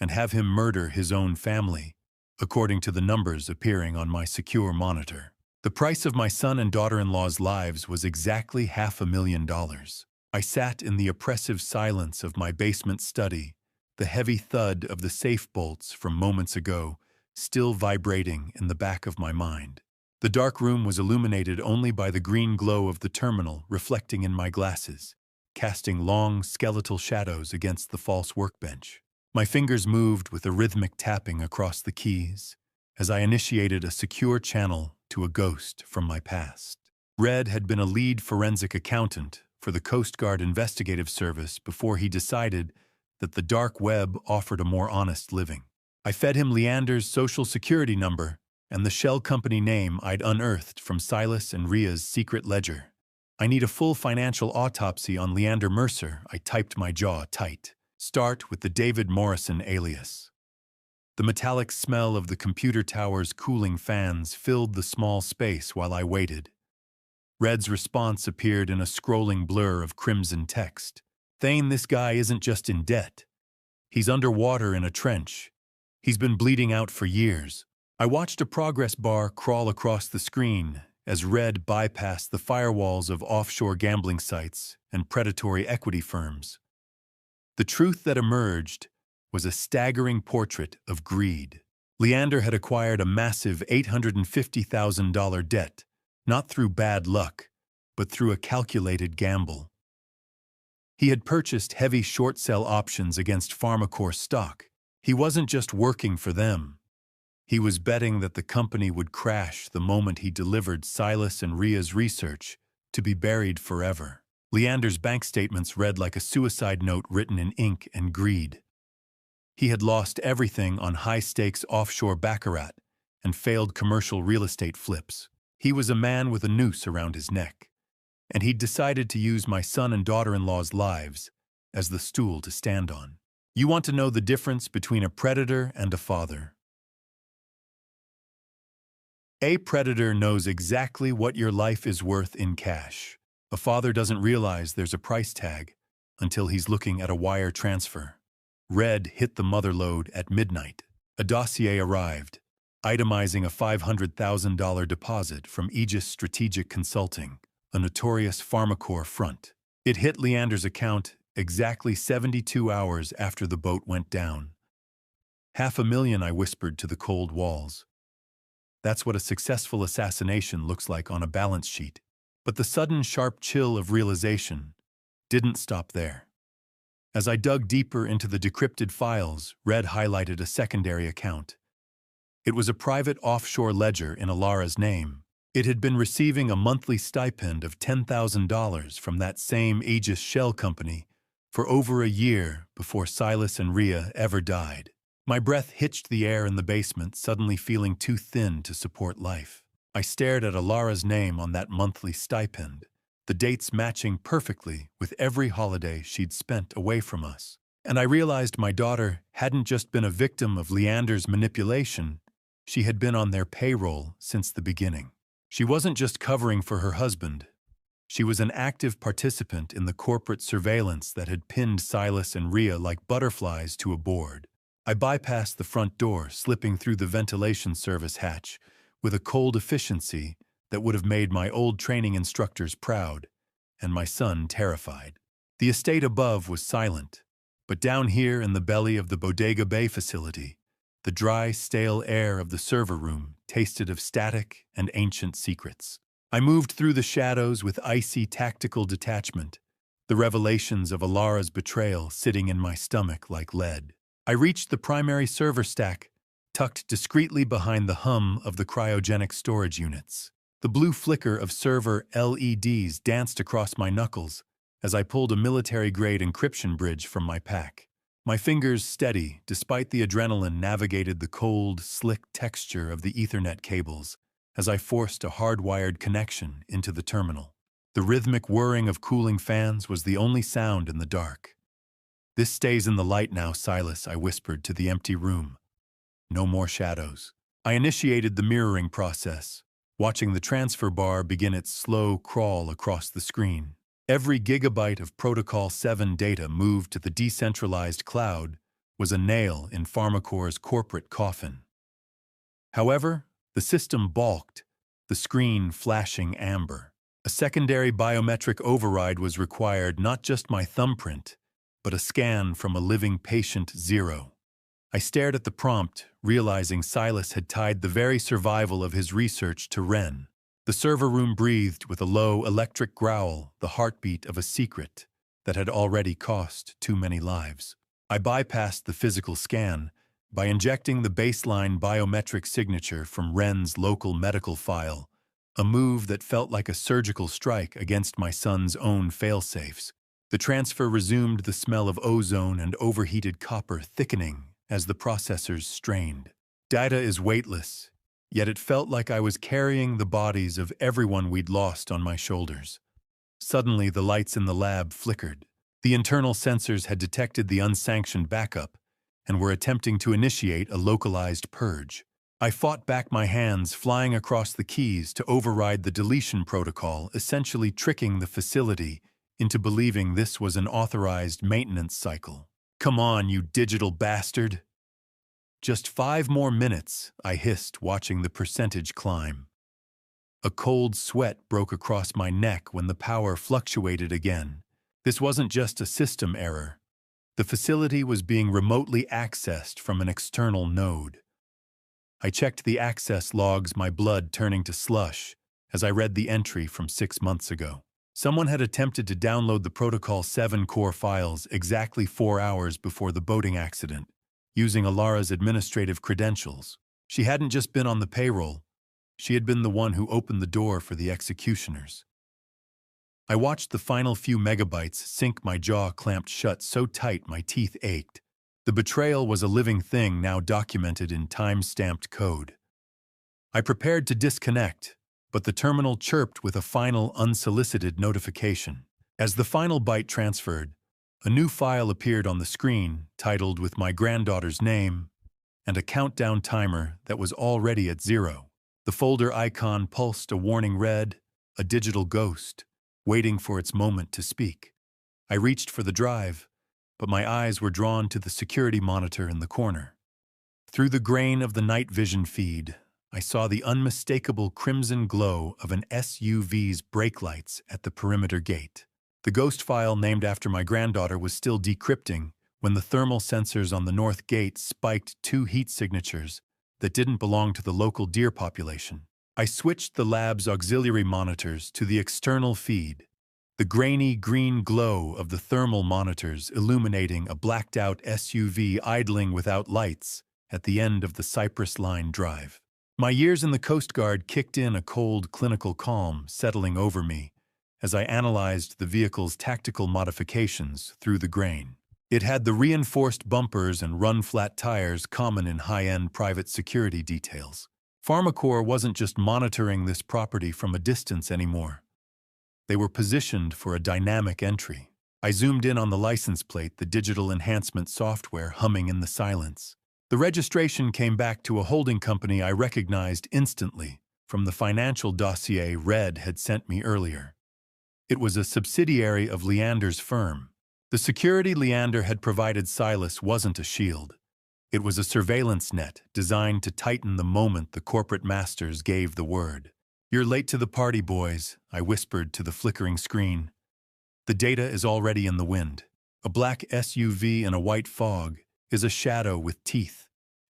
and have him murder his own family, according to the numbers appearing on my secure monitor. The price of my son and daughter-in-law's lives was exactly $500,000. I sat in the oppressive silence of my basement study, the heavy thud of the safe bolts from moments ago still vibrating in the back of my mind. The dark room was illuminated only by the green glow of the terminal reflecting in my glasses, casting long, skeletal shadows against the false workbench. My fingers moved with a rhythmic tapping across the keys as I initiated a secure channel to a ghost from my past. Red had been a lead forensic accountant for the Coast Guard Investigative Service before he decided that the dark web offered a more honest living. I fed him Leander's social security number and the shell company name I'd unearthed from Silas and Ria's secret ledger. I need a full financial autopsy on Leander Mercer. I typed my jaw tight. Start with the David Morrison alias. The metallic smell of the computer tower's cooling fans filled the small space while I waited. Red's response appeared in a scrolling blur of crimson text. Thane, this guy isn't just in debt. He's underwater in a trench. He's been bleeding out for years. I watched a progress bar crawl across the screen as Red bypassed the firewalls of offshore gambling sites and predatory equity firms. The truth that emerged was a staggering portrait of greed. Leander had acquired a massive $850,000 debt, not through bad luck, but through a calculated gamble. He had purchased heavy short sell options against Pharmacore stock. He wasn't just working for them. He was betting that the company would crash the moment he delivered Silas and Ria's research to be buried forever. Leander's bank statements read like a suicide note written in ink and greed. He had lost everything on high-stakes offshore baccarat and failed commercial real estate flips. He was a man with a noose around his neck, and he'd decided to use my son and daughter-in-law's lives as the stool to stand on. You want to know the difference between a predator and a father? A predator knows exactly what your life is worth in cash. A father doesn't realize there's a price tag until he's looking at a wire transfer. Red hit the mother lode at midnight. A dossier arrived, itemizing a $500,000 deposit from Aegis Strategic Consulting, a notorious Pharmacore front. It hit Leander's account exactly 72 hours after the boat went down. $500,000, I whispered to the cold walls. That's what a successful assassination looks like on a balance sheet. But the sudden sharp chill of realization didn't stop there. As I dug deeper into the decrypted files, Red highlighted a secondary account. It was a private offshore ledger in Alara's name. It had been receiving a monthly stipend of $10,000 from that same Aegis shell company for over a year before Silas and Ria ever died. My breath hitched the air in the basement, suddenly feeling too thin to support life. I stared at Alara's name on that monthly stipend, the dates matching perfectly with every holiday she'd spent away from us. And I realized my daughter hadn't just been a victim of Leander's manipulation, she had been on their payroll since the beginning. She wasn't just covering for her husband. She was an active participant in the corporate surveillance that had pinned Silas and Ria like butterflies to a board. I bypassed the front door, slipping through the ventilation service hatch with a cold efficiency that would have made my old training instructors proud and my son terrified. The estate above was silent, but down here in the belly of the Bodega Bay facility, the dry, stale air of the server room tasted of static and ancient secrets. I moved through the shadows with icy tactical detachment, the revelations of Alara's betrayal sitting in my stomach like lead. I reached the primary server stack, tucked discreetly behind the hum of the cryogenic storage units. The blue flicker of server LEDs danced across my knuckles as I pulled a military-grade encryption bridge from my pack. My fingers steady, despite the adrenaline, navigated the cold, slick texture of the Ethernet cables as I forced a hardwired connection into the terminal. The rhythmic whirring of cooling fans was the only sound in the dark. This stays in the light now, Silas, I whispered to the empty room. No more shadows. I initiated the mirroring process, watching the transfer bar begin its slow crawl across the screen. Every gigabyte of Protocol 7 data moved to the decentralized cloud was a nail in Pharmacor's corporate coffin. However, the system balked, the screen flashing amber. A secondary biometric override was required, not just my thumbprint, but a scan from a living patient 0. I stared at the prompt, realizing Silas had tied the very survival of his research to Ren. The server room breathed with a low electric growl, the heartbeat of a secret that had already cost too many lives. I bypassed the physical scan by injecting the baseline biometric signature from Ren's local medical file, a move that felt like a surgical strike against my son's own failsafes. The transfer resumed, the smell of ozone and overheated copper thickening as the processors strained. Data is weightless, yet it felt like I was carrying the bodies of everyone we'd lost on my shoulders. Suddenly, the lights in the lab flickered. The internal sensors had detected the unsanctioned backup and were attempting to initiate a localized purge. I fought back my hands, flying across the keys to override the deletion protocol, essentially tricking the facility into believing this was an authorized maintenance cycle. "Come on, you digital bastard!" "Just 5 more minutes," I hissed, watching the percentage climb. A cold sweat broke across my neck when the power fluctuated again. This wasn't just a system error. The facility was being remotely accessed from an external node. I checked the access logs, my blood turning to slush, as I read the entry from 6 months ago. Someone had attempted to download the Protocol 7 core files exactly 4 hours before the boating accident, using Alara's administrative credentials. She hadn't just been on the payroll, she had been the one who opened the door for the executioners. I watched the final few megabytes sink, my jaw clamped shut so tight my teeth ached. The betrayal was a living thing, now documented in time-stamped code. I prepared to disconnect, but the terminal chirped with a final unsolicited notification. As the final byte transferred, a new file appeared on the screen, titled with my granddaughter's name and a countdown timer that was already at 0. The folder icon pulsed a warning red, a digital ghost, waiting for its moment to speak. I reached for the drive, but my eyes were drawn to the security monitor in the corner. Through the grain of the night vision feed, I saw the unmistakable crimson glow of an SUV's brake lights at the perimeter gate. The ghost file named after my granddaughter was still decrypting when the thermal sensors on the north gate spiked 2 heat signatures that didn't belong to the local deer population. I switched the lab's auxiliary monitors to the external feed, the grainy green glow of the thermal monitors illuminating a blacked-out SUV idling without lights at the end of the Cypress Line drive. My years in the Coast Guard kicked in, a cold, clinical calm settling over me as I analyzed the vehicle's tactical modifications through the grain. It had the reinforced bumpers and run-flat tires common in high-end private security details. Pharmacor wasn't just monitoring this property from a distance anymore. They were positioned for a dynamic entry. I zoomed in on the license plate, the digital enhancement software humming in the silence. The registration came back to a holding company I recognized instantly from the financial dossier Red had sent me earlier. It was a subsidiary of Leander's firm. The security Leander had provided Silas wasn't a shield. It was a surveillance net designed to tighten the moment the corporate masters gave the word. "You're late to the party, boys," I whispered to the flickering screen. "The data is already in the wind." A black SUV in a white fog is a shadow with teeth,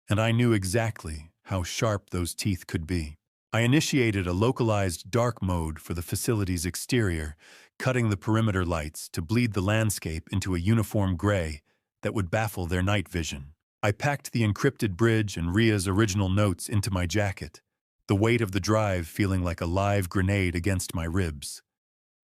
and I knew exactly how sharp those teeth could be. I initiated a localized dark mode for the facility's exterior, cutting the perimeter lights to bleed the landscape into a uniform gray that would baffle their night vision. I packed the encrypted bridge and Ria's original notes into my jacket, the weight of the drive feeling like a live grenade against my ribs.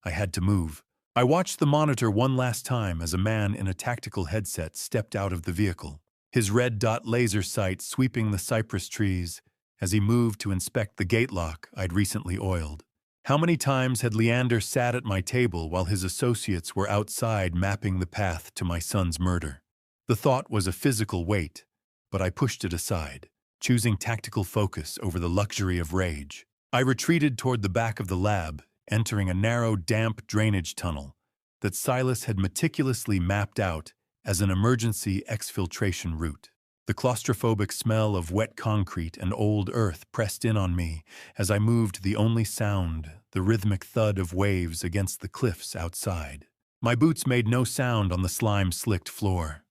I had to move. I watched the monitor one last time as a man in a tactical headset stepped out of the vehicle, his red dot laser sight sweeping the cypress trees as he moved to inspect the gate lock I'd recently oiled. How many times had Leander sat at my table while his associates were outside mapping the path to my son's murder? The thought was a physical weight, but I pushed it aside, choosing tactical focus over the luxury of rage. I retreated toward the back of the lab, entering a narrow, damp drainage tunnel that Silas had meticulously mapped out as an emergency exfiltration route. The claustrophobic smell of wet concrete and old earth pressed in on me as I moved, the only sound, the rhythmic thud of waves against the cliffs outside. My boots made no sound on the slime-slicked floor.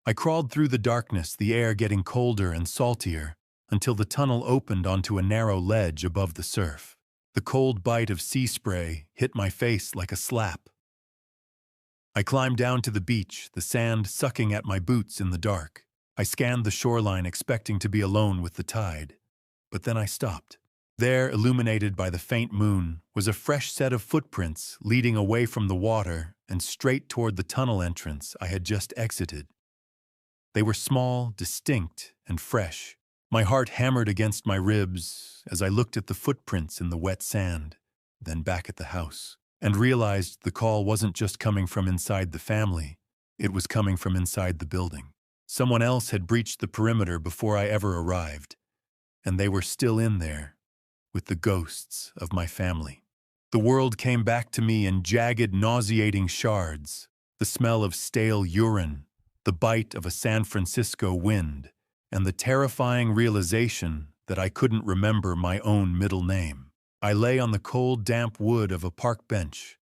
I crawled through the darkness, the air getting colder and saltier, until the tunnel opened onto a narrow ledge above the surf. The cold bite of sea spray hit my face like a slap. I climbed down to the beach, the sand sucking at my boots in the dark. I scanned the shoreline expecting to be alone with the tide, but then I stopped. There, illuminated by the faint moon, was a fresh set of footprints leading away from the water and straight toward the tunnel entrance I had just exited. They were small, distinct, and fresh. My heart hammered against my ribs as I looked at the footprints in the wet sand, then back at the house, and realized the call wasn't just coming from inside the family, it was coming from inside the building. Someone else had breached the perimeter before I ever arrived, and they were still in there, with the ghosts of my family. The world came back to me in jagged, nauseating shards, the smell of stale urine, the bite of a San Francisco wind, and the terrifying realization that I couldn't remember my own middle name. I lay on the cold, damp wood of a park bench,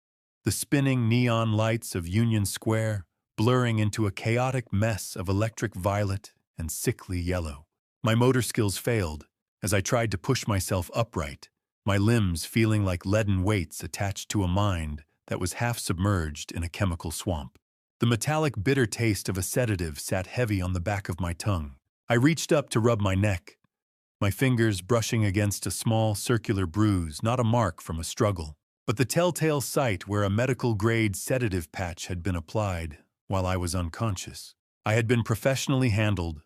the spinning neon lights of Union Square blurring into a chaotic mess of electric violet and sickly yellow. My motor skills failed as I tried to push myself upright, my limbs feeling like leaden weights attached to a mind that was half submerged in a chemical swamp. The metallic, bitter taste of a sedative sat heavy on the back of my tongue. I reached up to rub my neck, my fingers brushing against a small circular bruise, not a mark from a struggle, but the telltale site where a medical-grade sedative patch had been applied while I was unconscious. I had been professionally handled,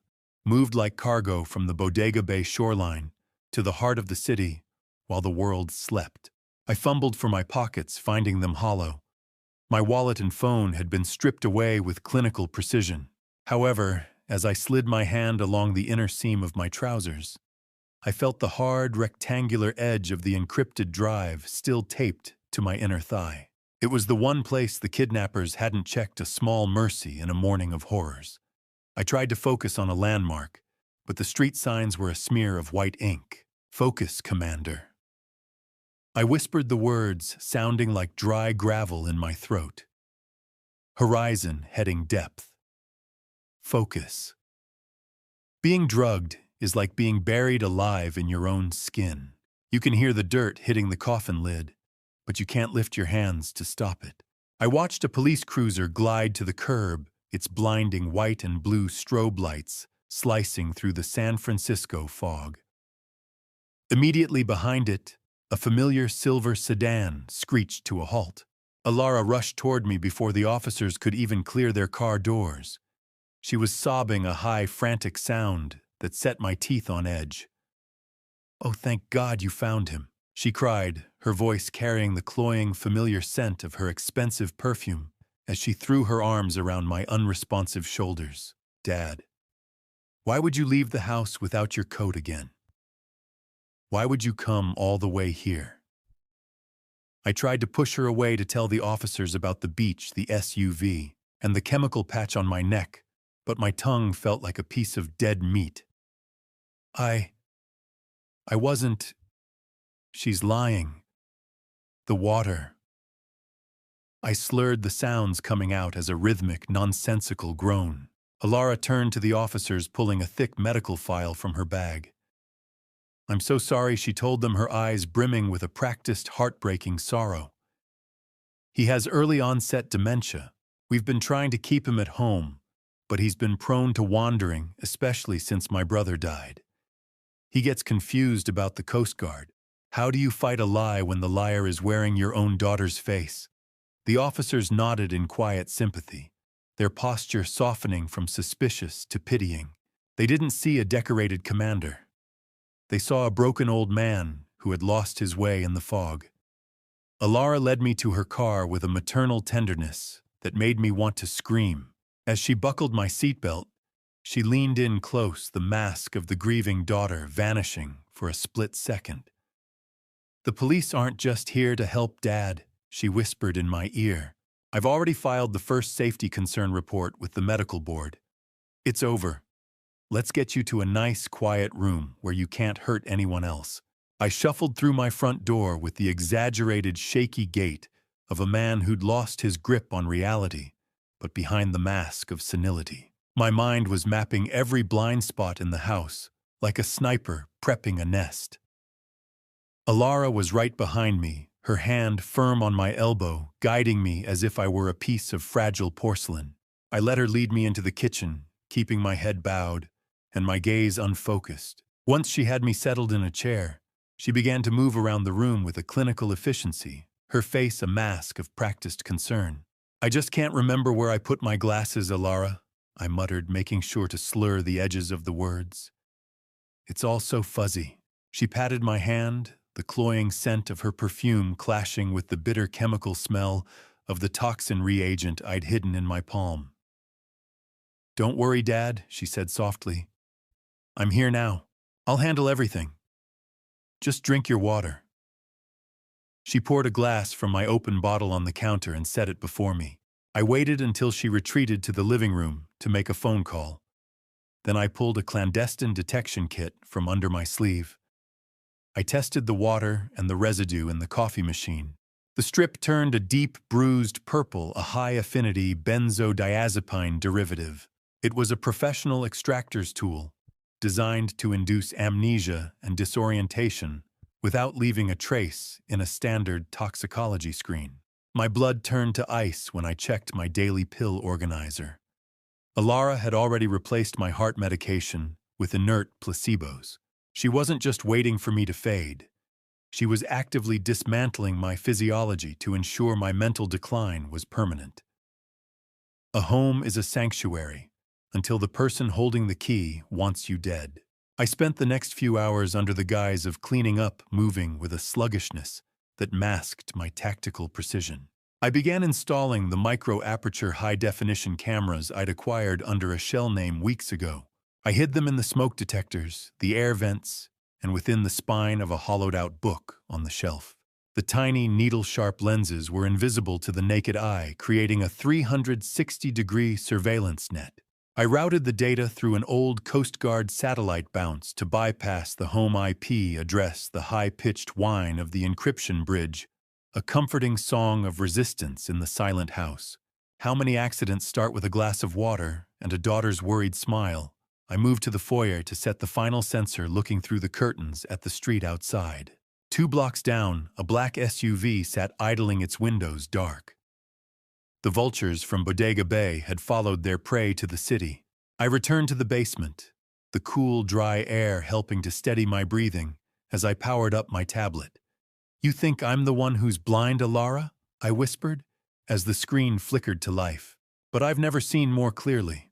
moved like cargo from the Bodega Bay shoreline to the heart of the city while the world slept. I fumbled for my pockets, finding them hollow. My wallet and phone had been stripped away with clinical precision. However, as I slid my hand along the inner seam of my trousers, I felt the hard, rectangular edge of the encrypted drive still taped to my inner thigh. It was the one place the kidnappers hadn't checked a small mercy in a morning of horrors. I tried to focus on a landmark, but the street signs were a smear of white ink. "Focus, Commander." I whispered the words, sounding like dry gravel in my throat. Horizon heading depth. Focus. Being drugged is like being buried alive in your own skin. You can hear the dirt hitting the coffin lid, but you can't lift your hands to stop it. I watched a police cruiser glide to the curb, its blinding white and blue strobe lights slicing through the San Francisco fog. Immediately behind it, a familiar silver sedan screeched to a halt. Alara rushed toward me before the officers could even clear their car doors. She was sobbing a high, frantic sound that set my teeth on edge. "Oh, thank God you found him," she cried, her voice carrying the cloying, familiar scent of her expensive perfume as she threw her arms around my unresponsive shoulders. "Dad, why would you leave the house without your coat again? Why would you come all the way here?" I tried to push her away to tell the officers about the beach, the SUV, and the chemical patch on my neck, but my tongue felt like a piece of dead meat. I wasn't. She's lying. The water. I slurred the sounds coming out as a rhythmic, nonsensical groan. Alara turned to the officers, pulling a thick medical file from her bag. "I'm so sorry," she told them, her eyes brimming with a practiced, heartbreaking sorrow. "He has early-onset dementia. We've been trying to keep him at home, but he's been prone to wandering, especially since my brother died. He gets confused about the Coast Guard. How do you fight a lie when the liar is wearing your own daughter's face?" The officers nodded in quiet sympathy, their posture softening from suspicious to pitying. They didn't see a decorated commander. They saw a broken old man who had lost his way in the fog. Alara led me to her car with a maternal tenderness that made me want to scream. As she buckled my seatbelt, she leaned in close, the mask of the grieving daughter vanishing for a split second. "The police aren't just here to help Dad," she whispered in my ear. I've already filed the first safety concern report with the medical board. It's over. Let's get you to a nice, quiet room where you can't hurt anyone else. I shuffled through my front door with the exaggerated, shaky gait of a man who'd lost his grip on reality, but behind the mask of senility. My mind was mapping every blind spot in the house, like a sniper prepping a nest. Alara was right behind me, her hand firm on my elbow, guiding me as if I were a piece of fragile porcelain. I let her lead me into the kitchen, keeping my head bowed and my gaze unfocused. Once she had me settled in a chair, she began to move around the room with a clinical efficiency, her face a mask of practiced concern. "I just can't remember where I put my glasses, Alara," I muttered, making sure to slur the edges of the words. "It's all so fuzzy." She patted my hand, the cloying scent of her perfume clashing with the bitter chemical smell of the toxin reagent I'd hidden in my palm. "Don't worry, Dad," she said softly. "I'm here now. I'll handle everything. Just drink your water." She poured a glass from my open bottle on the counter and set it before me. I waited until she retreated to the living room to make a phone call. Then I pulled a clandestine detection kit from under my sleeve. I tested the water and the residue in the coffee machine. The strip turned a deep, bruised purple, a high-affinity benzodiazepine derivative. It was a professional extractor's tool, designed to induce amnesia and disorientation without leaving a trace in a standard toxicology screen. My blood turned to ice when I checked my daily pill organizer. Alara had already replaced my heart medication with inert placebos. She wasn't just waiting for me to fade. She was actively dismantling my physiology to ensure my mental decline was permanent. A home is a sanctuary until the person holding the key wants you dead. I spent the next few hours under the guise of cleaning up, moving with a sluggishness that masked my tactical precision. I began installing the micro-aperture high-definition cameras I'd acquired under a shell name weeks ago. I hid them in the smoke detectors, the air vents, and within the spine of a hollowed-out book on the shelf. The tiny, needle-sharp lenses were invisible to the naked eye, creating a 360-degree surveillance net. I routed the data through an old Coast Guard satellite bounce to bypass the home IP address, the high-pitched whine of the encryption bridge, a comforting song of resistance in the silent house. How many accidents start with a glass of water and a daughter's worried smile? I moved to the foyer to set the final sensor, looking through the curtains at the street outside. 2 blocks down, a black SUV sat idling its windows dark. The vultures from Bodega Bay had followed their prey to the city. I returned to the basement, the cool, dry air helping to steady my breathing as I powered up my tablet. "You think I'm the one who's blind, Alara?" I whispered, as the screen flickered to life. But I've never seen more clearly.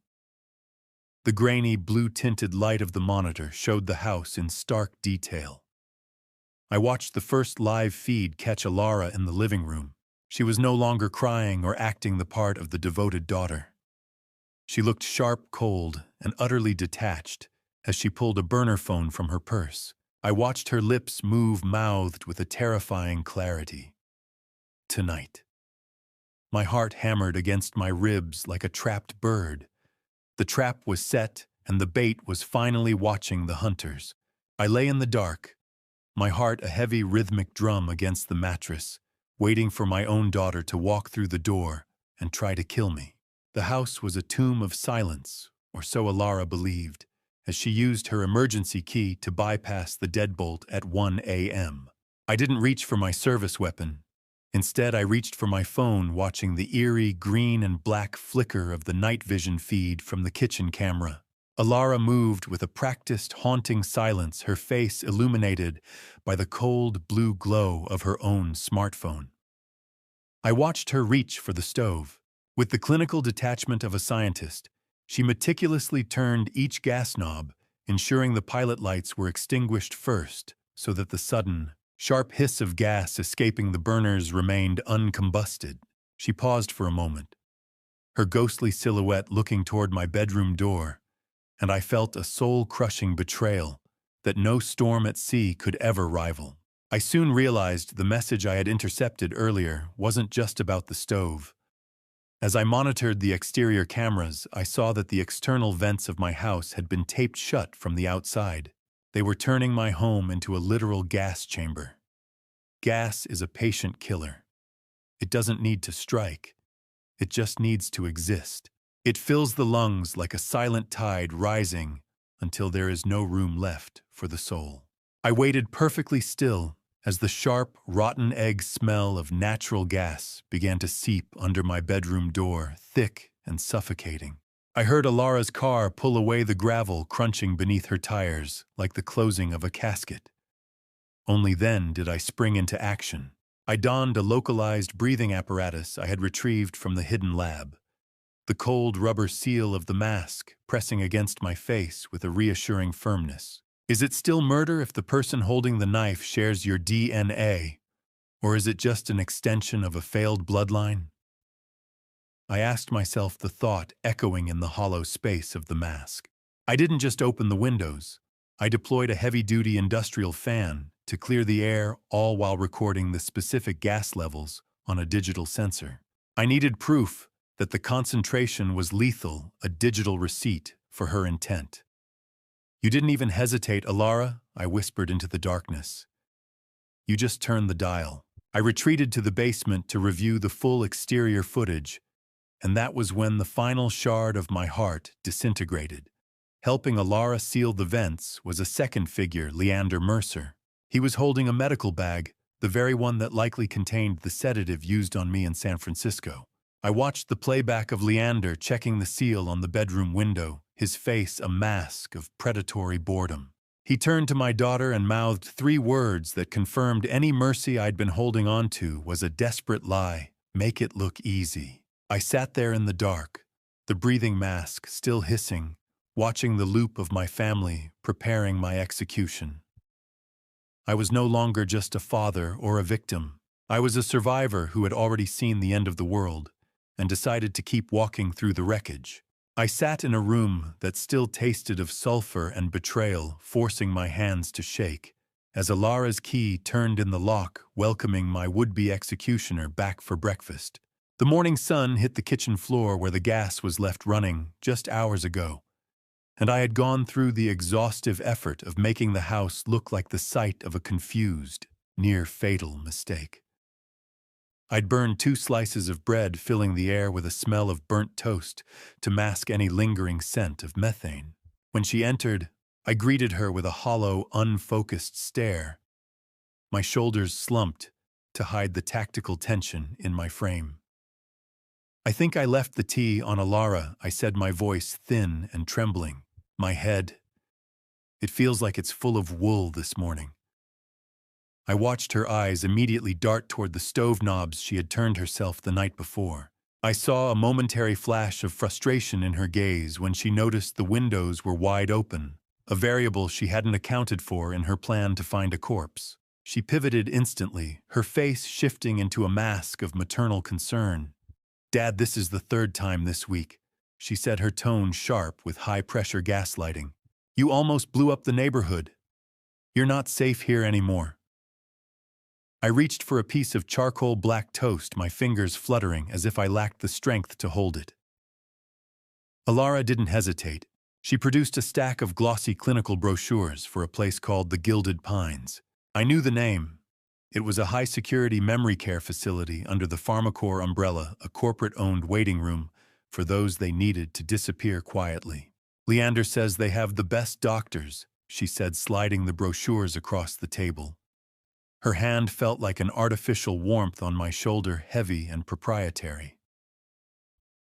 The grainy, blue-tinted light of the monitor showed the house in stark detail. I watched the first live feed catch Alara in the living room. She was no longer crying or acting the part of the devoted daughter. She looked sharp, cold, and utterly detached as she pulled a burner phone from her purse. I watched her lips move, mouthed with a terrifying clarity. "Tonight." My heart hammered against my ribs like a trapped bird. The trap was set, and the bait was finally watching the hunters. I lay in the dark, my heart a heavy rhythmic drum against the mattress, waiting for my own daughter to walk through the door and try to kill me. The house was a tomb of silence, or so Alara believed, as she used her emergency key to bypass the deadbolt at 1 a.m. I didn't reach for my service weapon. Instead, I reached for my phone, watching the eerie green and black flicker of the night vision feed from the kitchen camera. Alara moved with a practiced, haunting silence, her face illuminated by the cold blue glow of her own smartphone. I watched her reach for the stove. With the clinical detachment of a scientist, she meticulously turned each gas knob, ensuring the pilot lights were extinguished first so that the sudden, sharp hiss of gas escaping the burners remained uncombusted. She paused for a moment, her ghostly silhouette looking toward my bedroom door, and I felt a soul-crushing betrayal that no storm at sea could ever rival. I soon realized the message I had intercepted earlier wasn't just about the stove. As I monitored the exterior cameras, I saw that the external vents of my house had been taped shut from the outside. They were turning my home into a literal gas chamber. Gas is a patient killer. It doesn't need to strike. It just needs to exist. It fills the lungs like a silent tide rising until there is no room left for the soul. I waited perfectly still as the sharp, rotten egg smell of natural gas began to seep under my bedroom door, thick and suffocating. I heard Alara's car pull away, the gravel crunching beneath her tires like the closing of a casket. Only then did I spring into action. I donned a localized breathing apparatus I had retrieved from the hidden lab, the cold rubber seal of the mask pressing against my face with a reassuring firmness. Is it still murder if the person holding the knife shares your DNA, or is it just an extension of a failed bloodline? I asked myself, the thought echoing in the hollow space of the mask. I didn't just open the windows. I deployed a heavy-duty industrial fan to clear the air, all while recording the specific gas levels on a digital sensor. I needed proof that the concentration was lethal, a digital receipt for her intent. You didn't even hesitate, Alara, I whispered into the darkness. You just turned the dial. I retreated to the basement to review the full exterior footage, and that was when the final shard of my heart disintegrated. Helping Alara seal the vents was a second figure, Leander Mercer. He was holding a medical bag, the very one that likely contained the sedative used on me in San Francisco. I watched the playback of Leander checking the seal on the bedroom window, his face a mask of predatory boredom. He turned to my daughter and mouthed 3 words that confirmed any mercy I'd been holding on to was a desperate lie: make it look easy. I sat there in the dark, the breathing mask still hissing, watching the loop of my family preparing my execution. I was no longer just a father or a victim. I was a survivor who had already seen the end of the world and decided to keep walking through the wreckage. I sat in a room that still tasted of sulfur and betrayal, forcing my hands to shake, as Alara's key turned in the lock, welcoming my would-be executioner back for breakfast. The morning sun hit the kitchen floor where the gas was left running just hours ago, and I had gone through the exhaustive effort of making the house look like the site of a confused, near-fatal mistake. I'd burned 2 slices of bread, filling the air with a smell of burnt toast to mask any lingering scent of methane. When she entered, I greeted her with a hollow, unfocused stare. My shoulders slumped to hide the tactical tension in my frame. I think I left the tea on Alara, I said, my voice thin and trembling. My head, it feels like it's full of wool this morning. I watched her eyes immediately dart toward the stove knobs she had turned herself the night before. I saw a momentary flash of frustration in her gaze when she noticed the windows were wide open, a variable she hadn't accounted for in her plan to find a corpse. She pivoted instantly, her face shifting into a mask of maternal concern. "Dad, this is the 3rd time this week," she said, her tone sharp with high-pressure gaslighting. "You almost blew up the neighborhood. You're not safe here anymore." I reached for a piece of charcoal black toast, my fingers fluttering as if I lacked the strength to hold it. Alara didn't hesitate. She produced a stack of glossy clinical brochures for a place called the Gilded Pines. I knew the name. It was a high-security memory care facility under the PharmaCore umbrella, a corporate-owned waiting room for those they needed to disappear quietly. "Leander says they have the best doctors," she said, sliding the brochures across the table. Her hand felt like an artificial warmth on my shoulder, heavy and proprietary.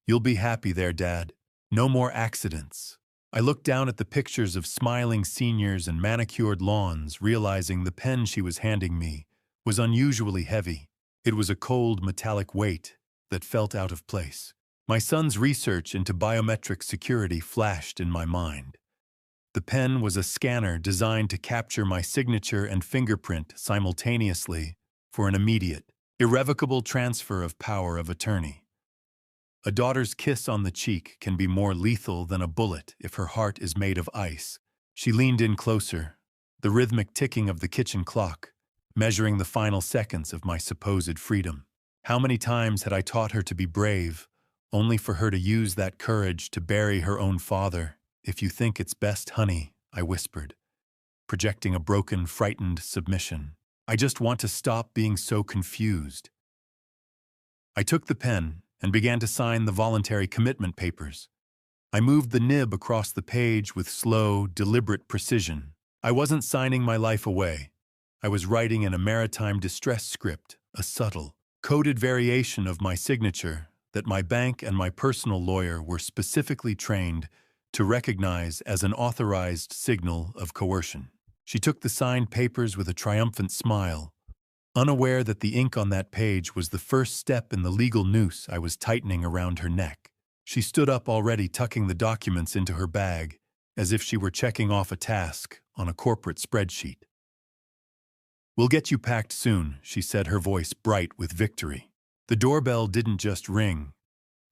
"You'll be happy there, Dad. No more accidents." I looked down at the pictures of smiling seniors and manicured lawns, realizing the pen she was handing me was unusually heavy. It was a cold, metallic weight that felt out of place. My son's research into biometric security flashed in my mind. The pen was a scanner designed to capture my signature and fingerprint simultaneously for an immediate, irrevocable transfer of power of attorney. A daughter's kiss on the cheek can be more lethal than a bullet if her heart is made of ice. She leaned in closer, the rhythmic ticking of the kitchen clock, measuring the final seconds of my supposed freedom. How many times had I taught her to be brave, only for her to use that courage to bury her own father. "If you think it's best, honey," I whispered, projecting a broken, frightened submission. "I just want to stop being so confused." I took the pen and began to sign the voluntary commitment papers. I moved the nib across the page with slow, deliberate precision. I wasn't signing my life away. I was writing in a maritime distress script, a subtle, coded variation of my signature that my bank and my personal lawyer were specifically trained to recognize as an authorized signal of coercion. She took the signed papers with a triumphant smile, unaware that the ink on that page was the first step in the legal noose I was tightening around her neck. She stood up already, tucking the documents into her bag, as if she were checking off a task on a corporate spreadsheet. "We'll get you packed soon," she said, her voice bright with victory. The doorbell didn't just ring.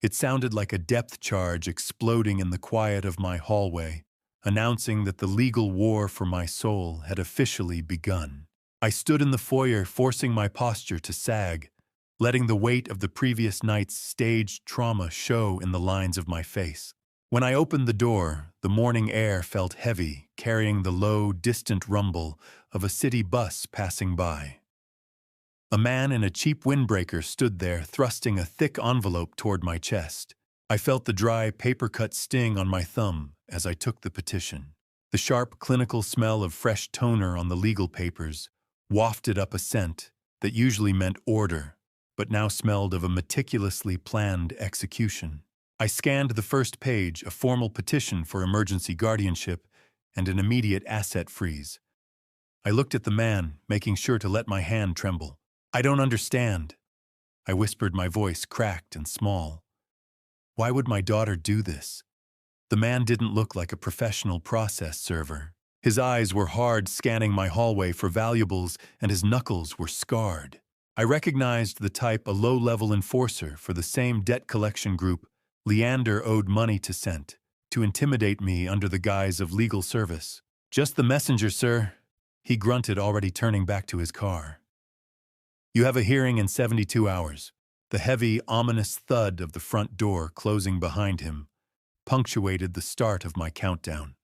It sounded like a depth charge exploding in the quiet of my hallway, announcing that the legal war for my soul had officially begun. I stood in the foyer, forcing my posture to sag, letting the weight of the previous night's staged trauma show in the lines of my face. When I opened the door, the morning air felt heavy, carrying the low, distant rumble of a city bus passing by. A man in a cheap windbreaker stood there, thrusting a thick envelope toward my chest. I felt the dry, paper-cut sting on my thumb as I took the petition. The sharp, clinical smell of fresh toner on the legal papers wafted up a scent that usually meant order, but now smelled of a meticulously planned execution. I scanned the first page, a formal petition for emergency guardianship and an immediate asset freeze. I looked at the man, making sure to let my hand tremble. "I don't understand," I whispered, my voice cracked and small. "Why would my daughter do this?" The man didn't look like a professional process server. His eyes were hard, scanning my hallway for valuables, and his knuckles were scarred. I recognized the type, a low-level enforcer for the same debt collection group Leander owed money to Cent, to intimidate me under the guise of legal service. "Just the messenger, sir," he grunted, already turning back to his car. "You have a hearing in 72 hours. The heavy, ominous thud of the front door closing behind him punctuated the start of my countdown.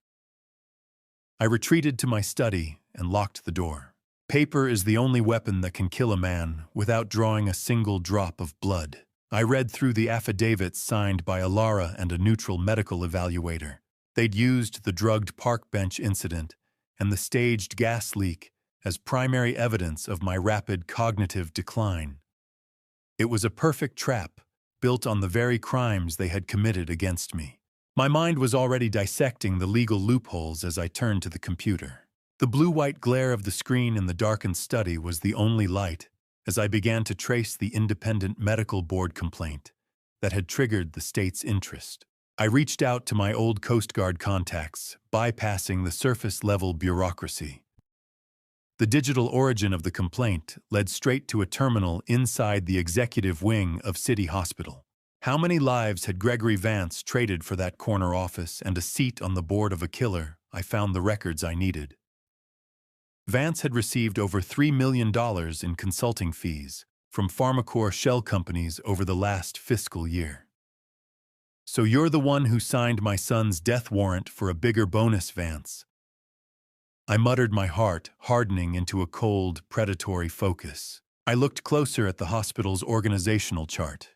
I retreated to my study and locked the door. Paper is the only weapon that can kill a man without drawing a single drop of blood. I read through the affidavits signed by Alara and a neutral medical evaluator. They'd used the drugged park bench incident and the staged gas leak as primary evidence of my rapid cognitive decline. It was a perfect trap, built on the very crimes they had committed against me. My mind was already dissecting the legal loopholes as I turned to the computer. The blue-white glare of the screen in the darkened study was the only light as I began to trace the independent medical board complaint that had triggered the state's interest. I reached out to my old Coast Guard contacts, bypassing the surface-level bureaucracy. The digital origin of the complaint led straight to a terminal inside the executive wing of City Hospital. How many lives had Gregory Vance traded for that corner office and a seat on the board of a killer? I found the records I needed. Vance had received over $3 million in consulting fees from PharmaCore shell companies over the last fiscal year. "So you're the one who signed my son's death warrant for a bigger bonus, Vance." I muttered, my heart hardening into a cold, predatory focus. I looked closer at the hospital's organizational chart.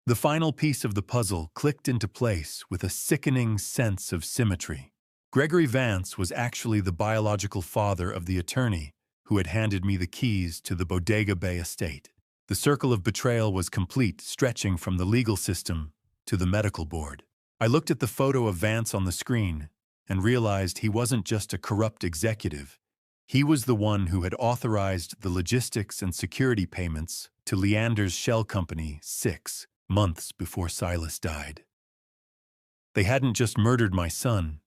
The final piece of the puzzle clicked into place with a sickening sense of symmetry. Gregory Vance was actually the biological father of the attorney who had handed me the keys to the Bodega Bay estate. The circle of betrayal was complete, stretching from the legal system to the medical board. I looked at the photo of Vance on the screen and realized he wasn't just a corrupt executive. He was the one who had authorized the logistics and security payments to Leander's shell company 6 months before Silas died. They hadn't just murdered my son.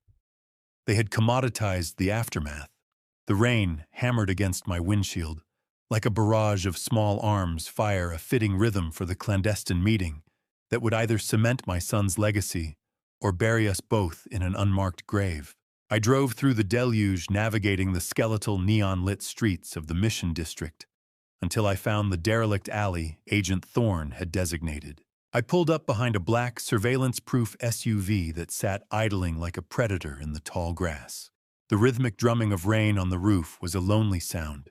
They had commoditized the aftermath. The rain hammered against my windshield, like a barrage of small arms fire a fitting rhythm for the clandestine meeting that would either cement my son's legacy or bury us both in an unmarked grave. I drove through the deluge, navigating the skeletal neon-lit streets of the Mission District until I found the derelict alley Agent Thorne had designated. I pulled up behind a black, surveillance-proof SUV that sat idling like a predator in the tall grass. The rhythmic drumming of rain on the roof was a lonely sound,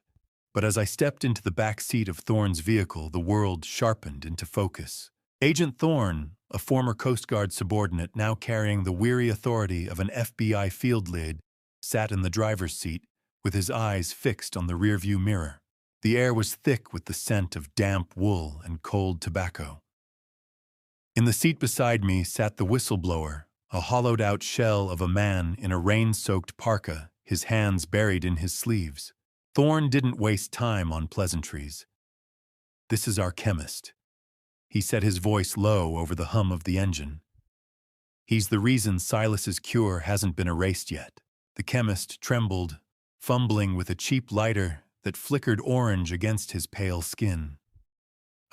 but as I stepped into the back seat of Thorne's vehicle, the world sharpened into focus. Agent Thorne, a former Coast Guard subordinate now carrying the weary authority of an FBI field lead, sat in the driver's seat with his eyes fixed on the rearview mirror. The air was thick with the scent of damp wool and cold tobacco. In the seat beside me sat the whistleblower, a hollowed-out shell of a man in a rain-soaked parka, his hands buried in his sleeves. Thorne didn't waste time on pleasantries. "This is our chemist." He set his voice low over the hum of the engine. "He's the reason Silas's cure hasn't been erased yet." The chemist trembled, fumbling with a cheap lighter that flickered orange against his pale skin.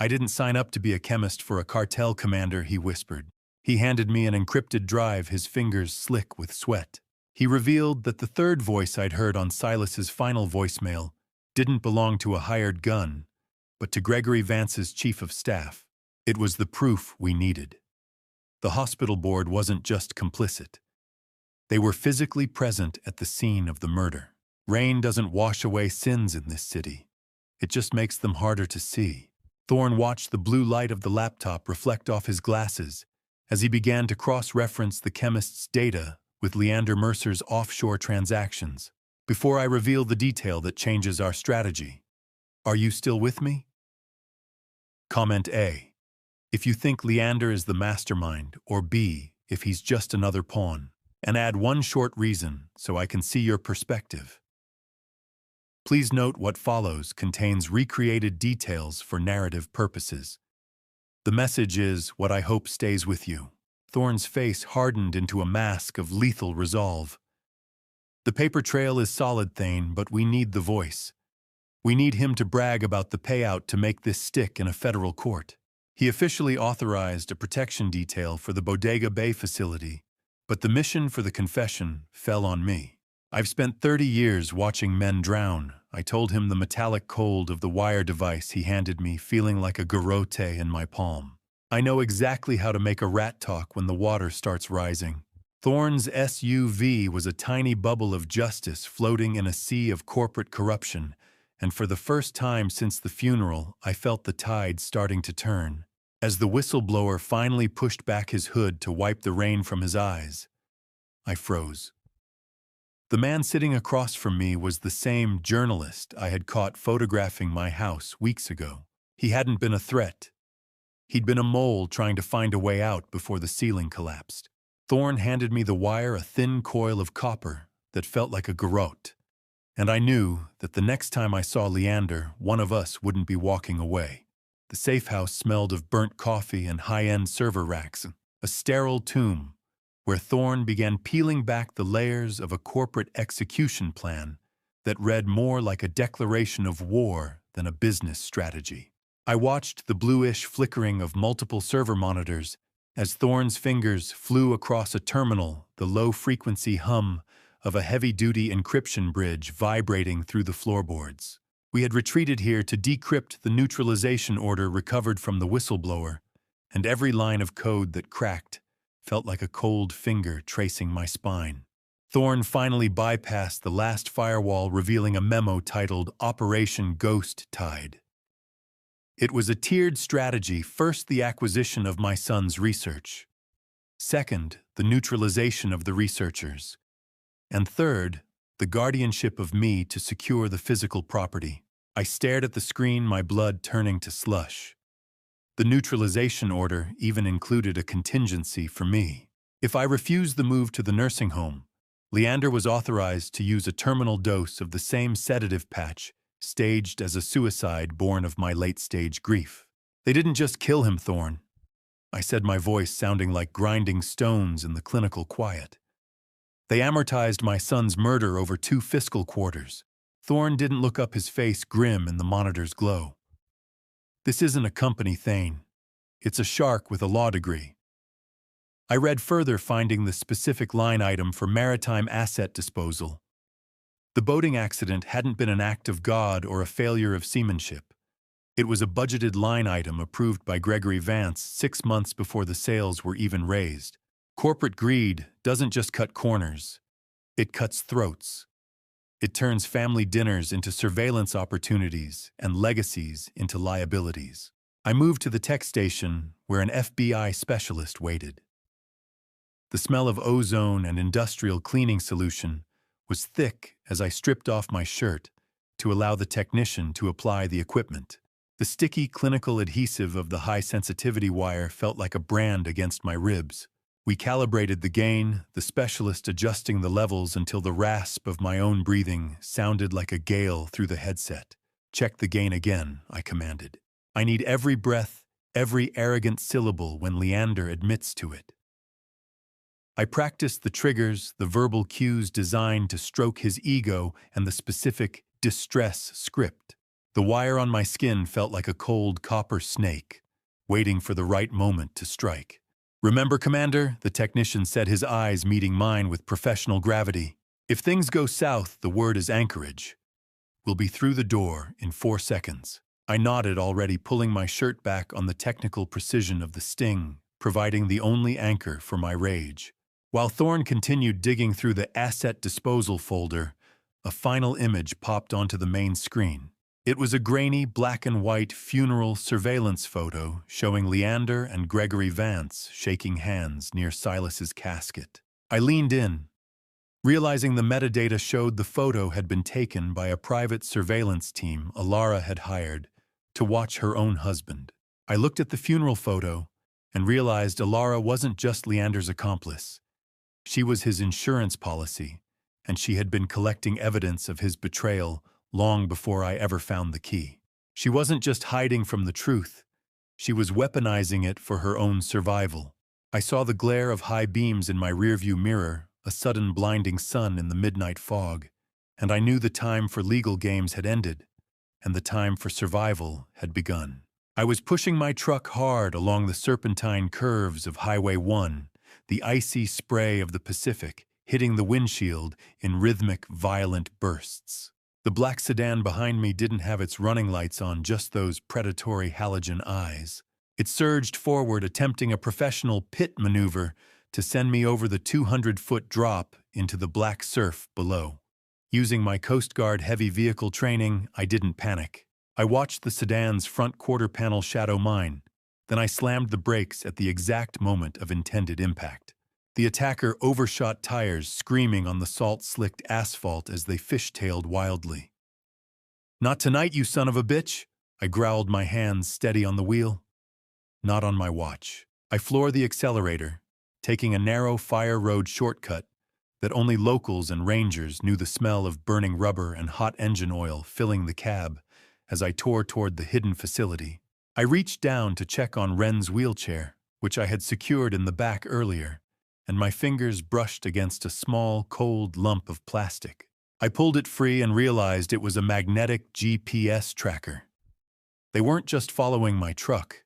"I didn't sign up to be a chemist for a cartel commander," he whispered. He handed me an encrypted drive, his fingers slick with sweat. He revealed that the third voice I'd heard on Silas's final voicemail didn't belong to a hired gun, but to Gregory Vance's chief of staff. It was the proof we needed. The hospital board wasn't just complicit. They were physically present at the scene of the murder. Rain doesn't wash away sins in this city. It just makes them harder to see. Thorne watched the blue light of the laptop reflect off his glasses as he began to cross-reference the chemist's data with Leander Mercer's offshore transactions. "Before I reveal the detail that changes our strategy, are you still with me?" Comment A, if you think Leander is the mastermind, or B, if he's just another pawn, and add one short reason so I can see your perspective. Please note what follows contains recreated details for narrative purposes. The message is what I hope stays with you. Thorne's face hardened into a mask of lethal resolve. "The paper trail is solid, Thane, but we need the voice. We need him to brag about the payout to make this stick in a federal court." He officially authorized a protection detail for the Bodega Bay facility, but the mission for the confession fell on me. "I've spent 30 years watching men drown," I told him, the metallic cold of the wire device he handed me feeling like a garrote in my palm. "I know exactly how to make a rat talk when the water starts rising." Thorne's SUV was a tiny bubble of justice floating in a sea of corporate corruption, and for the first time since the funeral, I felt the tide starting to turn. As the whistleblower finally pushed back his hood to wipe the rain from his eyes, I froze. The man sitting across from me was the same journalist I had caught photographing my house weeks ago. He hadn't been a threat. He'd been a mole trying to find a way out before the ceiling collapsed. Thorne handed me the wire, a thin coil of copper that felt like a garrote, and I knew that the next time I saw Leander, one of us wouldn't be walking away. The safe house smelled of burnt coffee and high-end server racks, a sterile tomb where Thorne began peeling back the layers of a corporate execution plan that read more like a declaration of war than a business strategy. I watched the bluish flickering of multiple server monitors as Thorne's fingers flew across a terminal, the low-frequency hum of a heavy-duty encryption bridge vibrating through the floorboards. We had retreated here to decrypt the neutralization order recovered from the whistleblower, and every line of code that cracked felt like a cold finger tracing my spine. Thorne finally bypassed the last firewall, revealing a memo titled Operation Ghost Tide. It was a tiered strategy: first, the acquisition of my son's research; second, the neutralization of the researchers; and third, the guardianship of me to secure the physical property. I stared at the screen, my blood turning to slush. The neutralization order even included a contingency for me. If I refused the move to the nursing home, Leander was authorized to use a terminal dose of the same sedative patch staged as a suicide born of my late-stage grief. "They didn't just kill him, Thorne," I said, my voice sounding like grinding stones in the clinical quiet. "They amortized my son's murder over 2 fiscal quarters." Thorne didn't look up, his face grim in the monitor's glow. "This isn't a company, Thane. It's a shark with a law degree." I read further, finding the specific line item for maritime asset disposal. The boating accident hadn't been an act of God or a failure of seamanship. It was a budgeted line item approved by Gregory Vance 6 months before the sales were even raised. Corporate greed doesn't just cut corners, it cuts throats. It turns family dinners into surveillance opportunities and legacies into liabilities. I moved to the tech station where an FBI specialist waited. The smell of ozone and industrial cleaning solution was thick as I stripped off my shirt to allow the technician to apply the equipment. The sticky clinical adhesive of the high-sensitivity wire felt like a brand against my ribs. We calibrated the gain, the specialist adjusting the levels until the rasp of my own breathing sounded like a gale through the headset. "Check the gain again," I commanded. "I need every breath, every arrogant syllable when Leander admits to it." I practiced the triggers, the verbal cues designed to stroke his ego, and the specific distress script. The wire on my skin felt like a cold copper snake, waiting for the right moment to strike. "Remember, Commander," the technician said, his eyes meeting mine with professional gravity. "If things go south, the word is anchorage. We'll be through the door in 4 seconds. I nodded, already pulling my shirt back on the technical precision of the sting, providing the only anchor for my rage. While Thorne continued digging through the asset disposal folder, a final image popped onto the main screen. It was a grainy, black-and-white funeral surveillance photo showing Leander and Gregory Vance shaking hands near Silas's casket. I leaned in, realizing the metadata showed the photo had been taken by a private surveillance team Alara had hired to watch her own husband. I looked at the funeral photo and realized Alara wasn't just Leander's accomplice. She was his insurance policy, and she had been collecting evidence of his betrayal long before I ever found the key. She wasn't just hiding from the truth, she was weaponizing it for her own survival. I saw the glare of high beams in my rearview mirror, a sudden blinding sun in the midnight fog, and I knew the time for legal games had ended, and the time for survival had begun. I was pushing my truck hard along the serpentine curves of Highway 1, the icy spray of the Pacific hitting the windshield in rhythmic, violent bursts. The black sedan behind me didn't have its running lights on, just those predatory halogen eyes. It surged forward, attempting a professional pit maneuver to send me over the 200-foot drop into the black surf below. Using my Coast Guard heavy vehicle training, I didn't panic. I watched the sedan's front quarter panel shadow mine. Then I slammed the brakes at the exact moment of intended impact. The attacker overshot tires, screaming on the salt-slicked asphalt as they fishtailed wildly. "Not tonight, you son of a bitch!" I growled, my hands steady on the wheel. Not on my watch. I floored the accelerator, taking a narrow fire road shortcut that only locals and rangers knew, the smell of burning rubber and hot engine oil filling the cab as I tore toward the hidden facility. I reached down to check on Wren's wheelchair, which I had secured in the back earlier, and my fingers brushed against a small, cold lump of plastic. I pulled it free and realized it was a magnetic GPS tracker. They weren't just following my truck.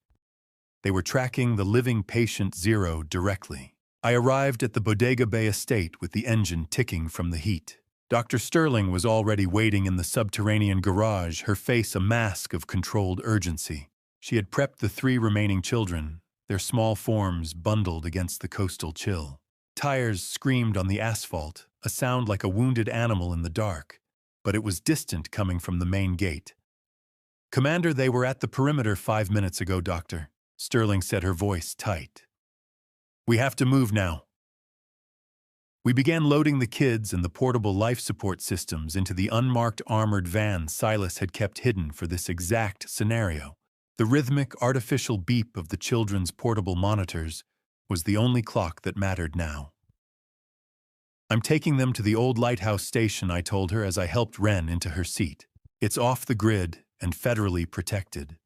They were tracking the living patient Zero directly. I arrived at the Bodega Bay estate with the engine ticking from the heat. Dr. Sterling was already waiting in the subterranean garage, her face a mask of controlled urgency. She had prepped the 3 remaining children, their small forms bundled against the coastal chill. Tires screamed on the asphalt, a sound like a wounded animal in the dark, but it was distant, coming from the main gate. "Commander, they were at the perimeter 5 minutes ago, Doctor," Sterling said, her voice tight. "We have to move now." We began loading the kids and the portable life support systems into the unmarked armored van Silas had kept hidden for this exact scenario. The rhythmic, artificial beep of the children's portable monitors was the only clock that mattered now. "I'm taking them to the old lighthouse station," I told her as I helped Wren into her seat. "It's off the grid and federally protected."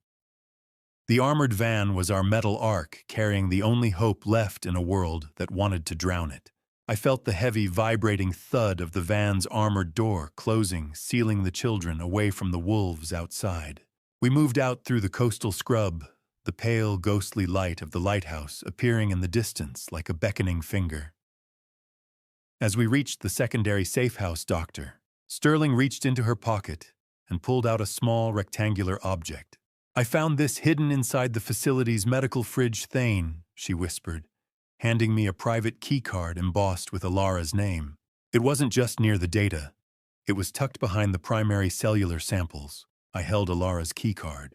The armored van was our metal ark, carrying the only hope left in a world that wanted to drown it. I felt the heavy, vibrating thud of the van's armored door closing, sealing the children away from the wolves outside. We moved out through the coastal scrub, the pale, ghostly light of the lighthouse appearing in the distance like a beckoning finger. As we reached the secondary safe house, Sterling reached into her pocket and pulled out a small rectangular object. "I found this hidden inside the facility's medical fridge Thane," she whispered, handing me a private keycard embossed with Alara's name. It wasn't just near the data. It was tucked behind the primary cellular samples. I held Alara's keycard.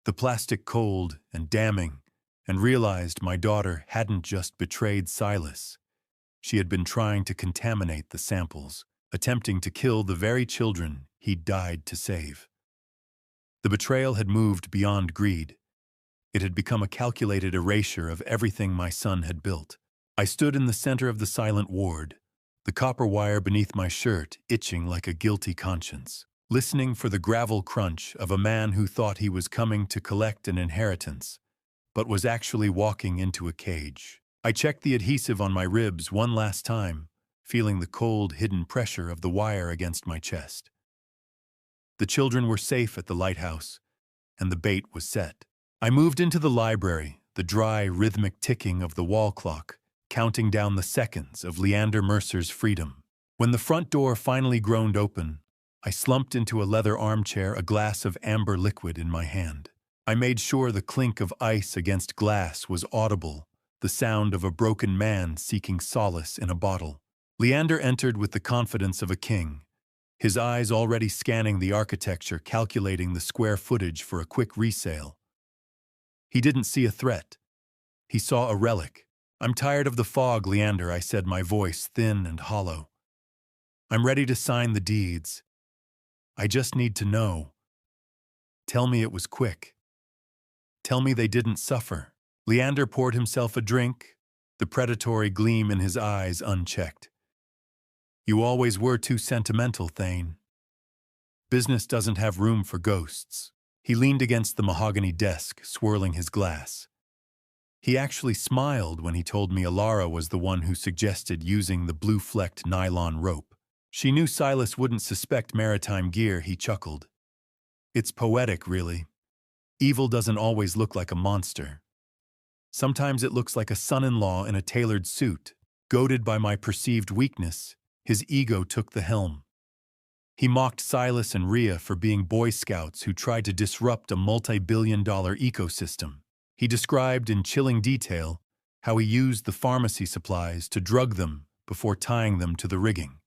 The plastic cold and damning, and realized my daughter hadn't just betrayed Silas. She had been trying to contaminate the samples, attempting to kill the very children he'd died to save. The betrayal had moved beyond greed. It had become a calculated erasure of everything my son had built. I stood in the center of the silent ward, the copper wire beneath my shirt itching like a guilty conscience, listening for the gravel crunch of a man who thought he was coming to collect an inheritance, but was actually walking into a cage. I checked the adhesive on my ribs one last time, feeling the cold, hidden pressure of the wire against my chest. The children were safe at the lighthouse, and the bait was set. I moved into the library, the dry, rhythmic ticking of the wall clock, counting down the seconds of Leander Mercer's freedom. When the front door finally groaned open, I slumped into a leather armchair, a glass of amber liquid in my hand. I made sure the clink of ice against glass was audible, the sound of a broken man seeking solace in a bottle. Leander entered with the confidence of a king, his eyes already scanning the architecture, calculating the square footage for a quick resale. He didn't see a threat. He saw a relic. "I'm tired of the fog, Leander," I said, my voice thin and hollow. "I'm ready to sign the deeds. I just need to know. Tell me it was quick. Tell me they didn't suffer." Leander poured himself a drink, the predatory gleam in his eyes unchecked. "You always were too sentimental, Thane. Business doesn't have room for ghosts." He leaned against the mahogany desk, swirling his glass. He actually smiled when he told me Alara was the one who suggested using the blue-flecked nylon rope. She knew Silas wouldn't suspect maritime gear, he chuckled. "It's poetic, really. Evil doesn't always look like a monster. Sometimes it looks like a son-in-law in a tailored suit. Goaded by my perceived weakness, his ego took the helm. He mocked Silas and Rhea for being Boy Scouts who tried to disrupt a multi-billion-dollar ecosystem. He described in chilling detail how he used the pharmacy supplies to drug them before tying them to the rigging.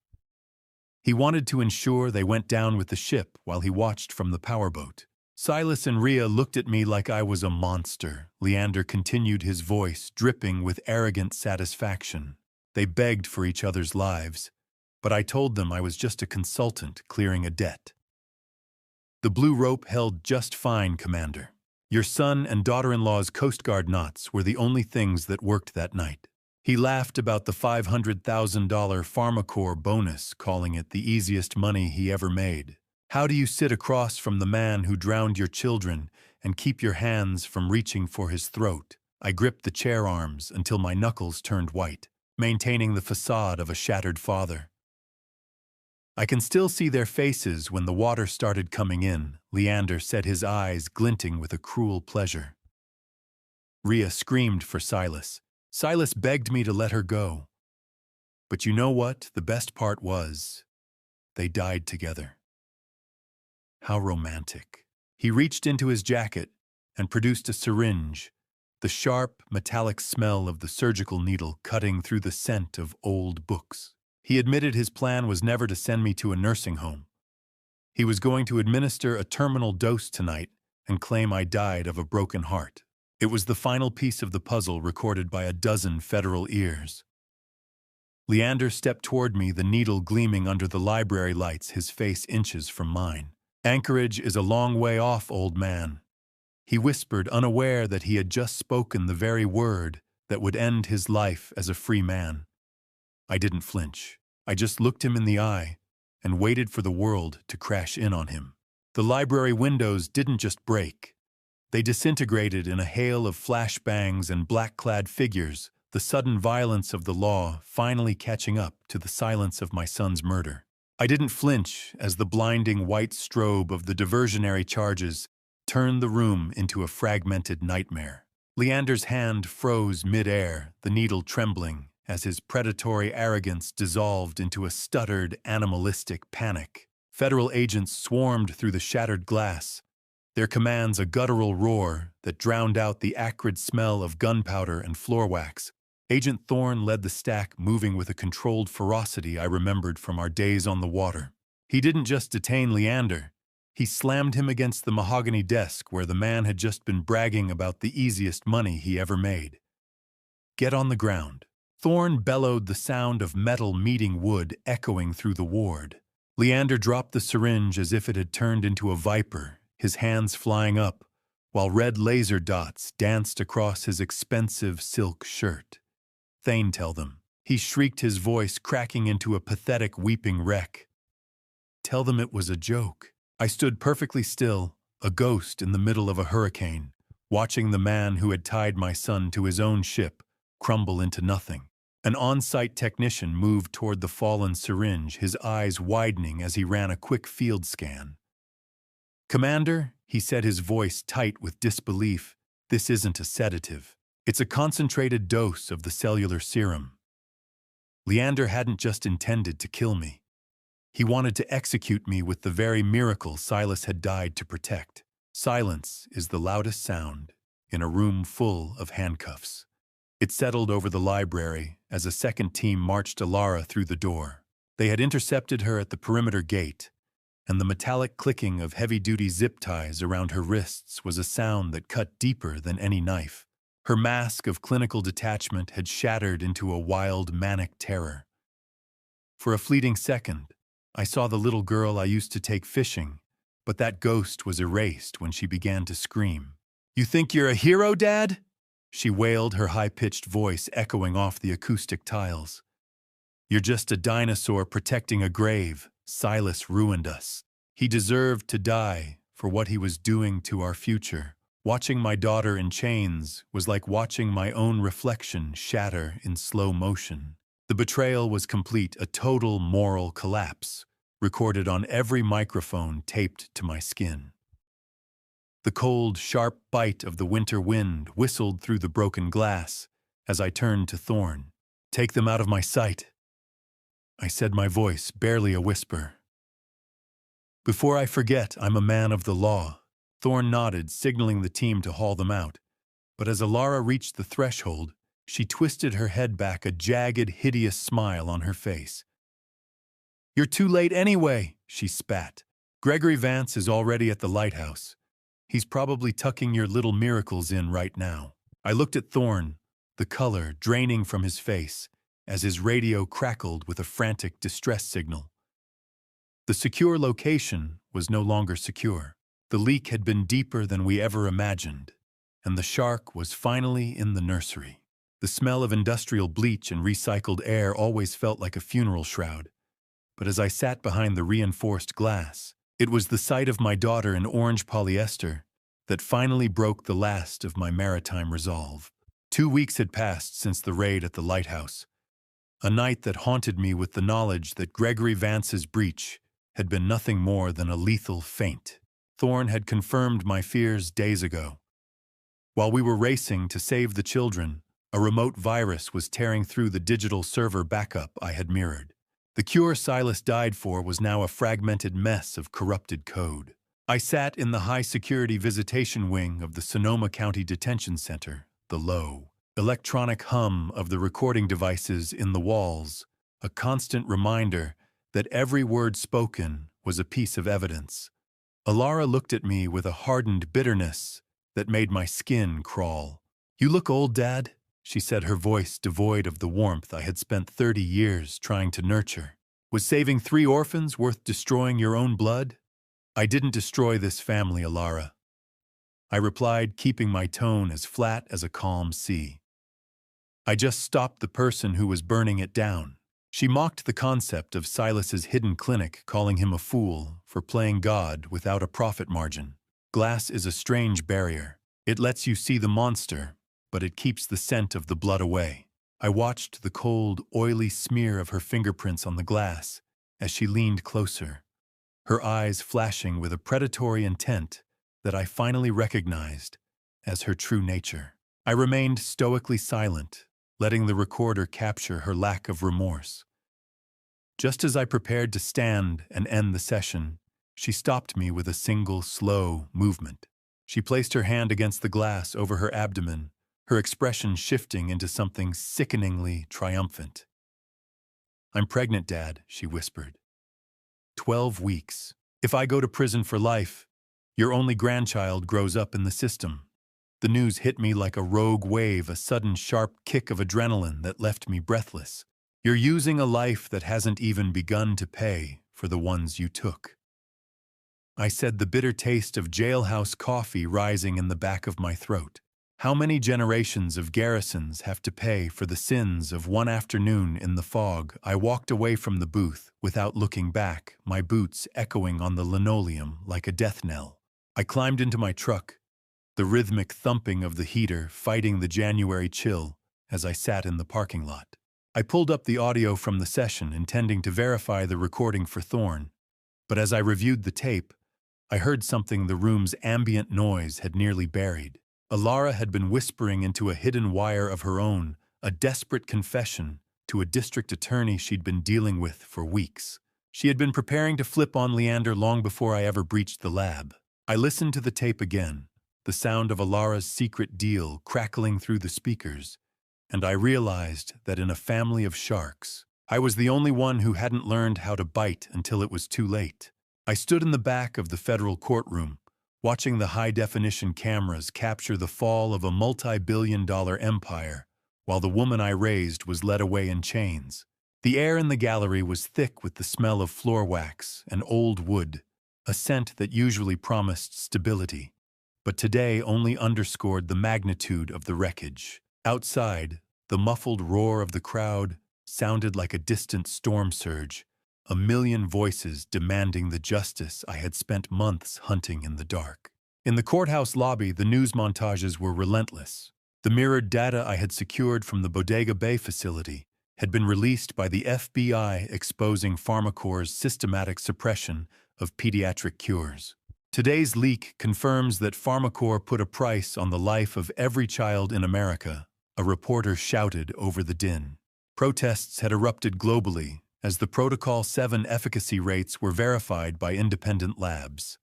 He wanted to ensure they went down with the ship while he watched from the powerboat. Silas and Rhea looked at me like I was a monster. Leander continued, his voice dripping with arrogant satisfaction. They begged for each other's lives, but I told them I was just a consultant clearing a debt. "The blue rope held just fine, Commander. Your son and daughter-in-law's Coast Guard knots were the only things that worked that night." He laughed about the $500,000 PharmaCorp bonus, calling it the easiest money he ever made. "How do you sit across from the man who drowned your children and keep your hands from reaching for his throat?" I gripped the chair arms until my knuckles turned white, maintaining the facade of a shattered father. "I can still see their faces when the water started coming in," Leander said, his eyes glinting with a cruel pleasure. Rhea screamed for Silas. Silas begged me to let her go. But you know what the best part was? They died together. How romantic. He reached into his jacket and produced a syringe, the sharp, metallic smell of the surgical needle cutting through the scent of old books. He admitted his plan was never to send me to a nursing home. He was going to administer a terminal dose tonight and claim I died of a broken heart. It was the final piece of the puzzle recorded by a dozen federal ears. Leander stepped toward me, the needle gleaming under the library lights, his face inches from mine. "Anchorage is a long way off, old man," he whispered, unaware that he had just spoken the very word that would end his life as a free man. I didn't flinch. I just looked him in the eye and waited for the world to crash in on him. The library windows didn't just break. They disintegrated in a hail of flashbangs and black-clad figures, the sudden violence of the law finally catching up to the silence of my son's murder. I didn't flinch as the blinding white strobe of the diversionary charges turned the room into a fragmented nightmare. Leander's hand froze mid-air, the needle trembling, as his predatory arrogance dissolved into a stuttered, animalistic panic. Federal agents swarmed through the shattered glass, their commands a guttural roar that drowned out the acrid smell of gunpowder and floor wax. Agent Thorne led the stack, moving with a controlled ferocity I remembered from our days on the water. He didn't just detain Leander. He slammed him against the mahogany desk where the man had just been bragging about the easiest money he ever made. "Get on the ground." Thorne bellowed, the sound of metal meeting wood echoing through the ward. Leander dropped the syringe as if it had turned into a viper, his hands flying up, while red laser dots danced across his expensive silk shirt. "Thane, tell them." He shrieked, his voice cracking into a pathetic weeping wreck. "Tell them it was a joke." I stood perfectly still, a ghost in the middle of a hurricane, watching the man who had tied my son to his own ship crumble into nothing. An on-site technician moved toward the fallen syringe, his eyes widening as he ran a quick field scan. "Commander," he said, his voice tight with disbelief, "this isn't a sedative. It's a concentrated dose of the cellular serum." Leander hadn't just intended to kill me. He wanted to execute me with the very miracle Silas had died to protect. Silence is the loudest sound in a room full of handcuffs. It settled over the library as a second team marched Alara through the door. They had intercepted her at the perimeter gate, and the metallic clicking of heavy-duty zip ties around her wrists was a sound that cut deeper than any knife. Her mask of clinical detachment had shattered into a wild, manic terror. For a fleeting second, I saw the little girl I used to take fishing, but that ghost was erased when she began to scream. "You think you're a hero, Dad?" she wailed, her high-pitched voice echoing off the acoustic tiles. "You're just a dinosaur protecting a grave. Silas ruined us. He deserved to die for what he was doing to our future. Watching my daughter in chains was like watching my own reflection shatter in slow motion. The betrayal was complete, a total moral collapse, recorded on every microphone taped to my skin." The cold, sharp bite of the winter wind whistled through the broken glass as I turned to Thorne. "Take them out of my sight," I said, my voice barely a whisper. "Before I forget, I'm a man of the law." Thorne nodded, signaling the team to haul them out. But as Alara reached the threshold, she twisted her head back, a jagged, hideous smile on her face. "You're too late anyway," she spat. "Gregory Vance is already at the lighthouse. He's probably tucking your little miracles in right now." I looked at Thorne, the color draining from his face, as his radio crackled with a frantic distress signal. The secure location was no longer secure. The leak had been deeper than we ever imagined, and the shark was finally in the nursery. The smell of industrial bleach and recycled air always felt like a funeral shroud, but as I sat behind the reinforced glass, it was the sight of my daughter in orange polyester that finally broke the last of my maritime resolve. 2 weeks had passed since the raid at the lighthouse, a night that haunted me with the knowledge that Gregory Vance's breach had been nothing more than a lethal feint. Thorne had confirmed my fears days ago. While we were racing to save the children, a remote virus was tearing through the digital server backup I had mirrored. The cure Silas died for was now a fragmented mess of corrupted code. I sat in the high-security visitation wing of the Sonoma County Detention Center, the low, electronic hum of the recording devices in the walls, a constant reminder that every word spoken was a piece of evidence. Alara looked at me with a hardened bitterness that made my skin crawl. "You look old, Dad," she said, her voice devoid of the warmth I had spent 30 years trying to nurture. "Was saving 3 orphans worth destroying your own blood?" "I didn't destroy this family, Alara," I replied, keeping my tone as flat as a calm sea. "I just stopped the person who was burning it down." She mocked the concept of Silas's hidden clinic, calling him a fool for playing God without a profit margin. Glass is a strange barrier. It lets you see the monster, but it keeps the scent of the blood away. I watched the cold, oily smear of her fingerprints on the glass as she leaned closer, her eyes flashing with a predatory intent that I finally recognized as her true nature. I remained stoically silent, letting the recorder capture her lack of remorse. Just as I prepared to stand and end the session, She stopped me with a single, slow movement. She placed her hand against the glass over her abdomen, her expression shifting into something sickeningly triumphant. "I'm pregnant, Dad," she whispered. 12 weeks. If I go to prison for life, your only grandchild grows up in the system." The news hit me like a rogue wave, a sudden sharp kick of adrenaline that left me breathless. "You're using a life that hasn't even begun to pay for the ones you took." I said, the bitter taste of jailhouse coffee rising in the back of my throat. How many generations of garrisons have to pay for the sins of one afternoon in the fog? I walked away from the booth without looking back, my boots echoing on the linoleum like a death knell. I climbed into my truck, the rhythmic thumping of the heater fighting the January chill as I sat in the parking lot. I pulled up the audio from the session, intending to verify the recording for Thorne, but as I reviewed the tape, I heard something the room's ambient noise had nearly buried. Alara had been whispering into a hidden wire of her own, a desperate confession to a district attorney she'd been dealing with for weeks. She had been preparing to flip on Leander long before I ever breached the lab. I listened to the tape again, the sound of Alara's secret deal crackling through the speakers, and I realized that in a family of sharks, I was the only one who hadn't learned how to bite until it was too late. I stood in the back of the federal courtroom, watching the high-definition cameras capture the fall of a multi-billion-dollar empire, while the woman I raised was led away in chains. The air in the gallery was thick with the smell of floor wax and old wood, a scent that usually promised stability, but today only underscored the magnitude of the wreckage. Outside, the muffled roar of the crowd sounded like a distant storm surge, a million voices demanding the justice I had spent months hunting in the dark. In the courthouse lobby, the news montages were relentless. The mirrored data I had secured from the Bodega Bay facility had been released by the FBI, exposing PharmaCorp's systematic suppression of pediatric cures. Today's leak confirms that PharmaCorp put a price on the life of every child in America, a reporter shouted over the din. Protests had erupted globally as the Protocol 7 efficacy rates were verified by independent labs.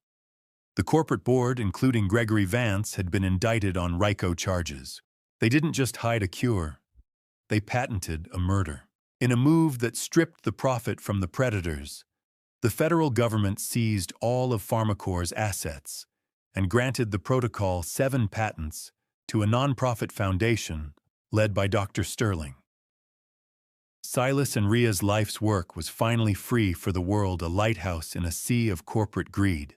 The corporate board, including Gregory Vance, had been indicted on RICO charges. They didn't just hide a cure, they patented a murder. In a move that stripped the profit from the predators, the federal government seized all of PharmaCorp's assets and granted the Protocol 7 patents to a nonprofit foundation led by Dr. Sterling. Silas and Ria's life's work was finally free for the world, a lighthouse in a sea of corporate greed.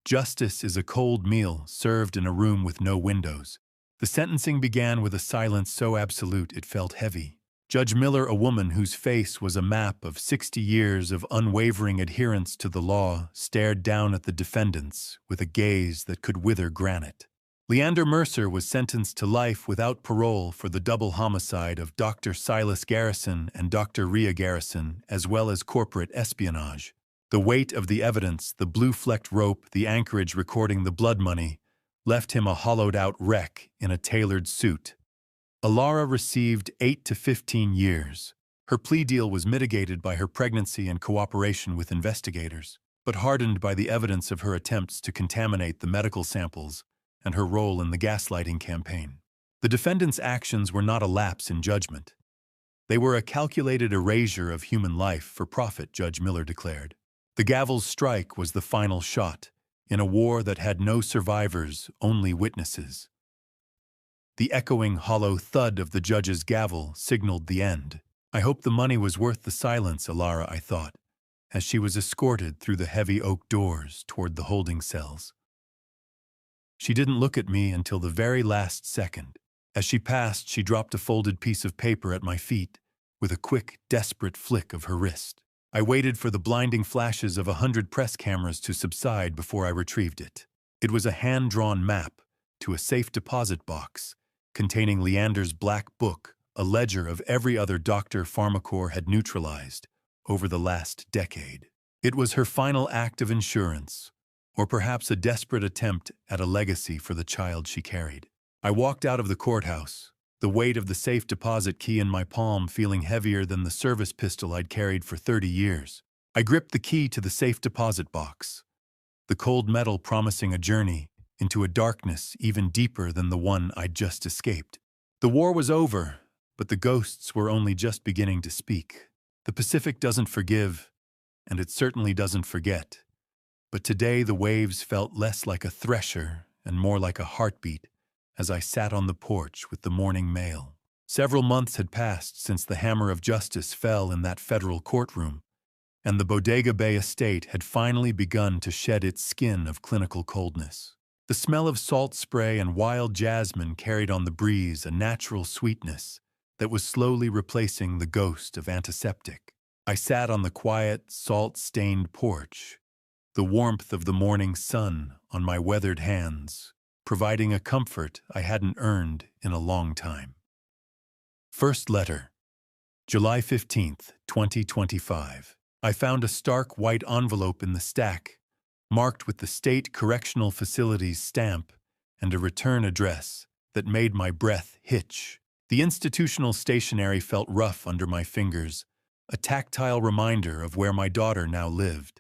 Justice is a cold meal served in a room with no windows. The sentencing began with a silence so absolute it felt heavy. Judge Miller, a woman whose face was a map of 60 years of unwavering adherence to the law, stared down at the defendants with a gaze that could wither granite. Leander Mercer was sentenced to life without parole for the double homicide of Dr. Silas Garrison and Dr. Ria Garrison, as well as corporate espionage. The weight of the evidence, the blue-flecked rope, the anchorage recording the blood money, left him a hollowed-out wreck in a tailored suit. Alara received 8 to 15 years. Her plea deal was mitigated by her pregnancy and cooperation with investigators, but hardened by the evidence of her attempts to contaminate the medical samples and her role in the gaslighting campaign. The defendant's actions were not a lapse in judgment. They were a calculated erasure of human life for profit, Judge Miller declared. The gavel's strike was the final shot, in a war that had no survivors, only witnesses. The echoing, hollow thud of the judge's gavel signaled the end. I hoped the money was worth the silence, Alara, I thought, as she was escorted through the heavy oak doors toward the holding cells. She didn't look at me until the very last second. As she passed, she dropped a folded piece of paper at my feet with a quick, desperate flick of her wrist. I waited for the blinding flashes of 100 press cameras to subside before I retrieved it. It was a hand-drawn map to a safe deposit box containing Leander's black book, a ledger of every other doctor PharmaCorp had neutralized over the last decade. It was her final act of insurance, or perhaps a desperate attempt at a legacy for the child she carried. I walked out of the courthouse, the weight of the safe deposit key in my palm feeling heavier than the service pistol I'd carried for 30 years. I gripped the key to the safe deposit box, the cold metal promising a journey into a darkness even deeper than the one I'd just escaped. The war was over, but the ghosts were only just beginning to speak. The Pacific doesn't forgive, and it certainly doesn't forget. But today the waves felt less like a thresher and more like a heartbeat as I sat on the porch with the morning mail. Several months had passed since the hammer of justice fell in that federal courtroom, and the Bodega Bay estate had finally begun to shed its skin of clinical coldness. The smell of salt spray and wild jasmine carried on the breeze a natural sweetness that was slowly replacing the ghost of antiseptic. I sat on the quiet, salt-stained porch, the warmth of the morning sun on my weathered hands, providing a comfort I hadn't earned in a long time. First letter, July 15th, 2025. I found a stark white envelope in the stack, marked with the State Correctional Facility's stamp and a return address that made my breath hitch. The institutional stationery felt rough under my fingers, a tactile reminder of where my daughter now lived.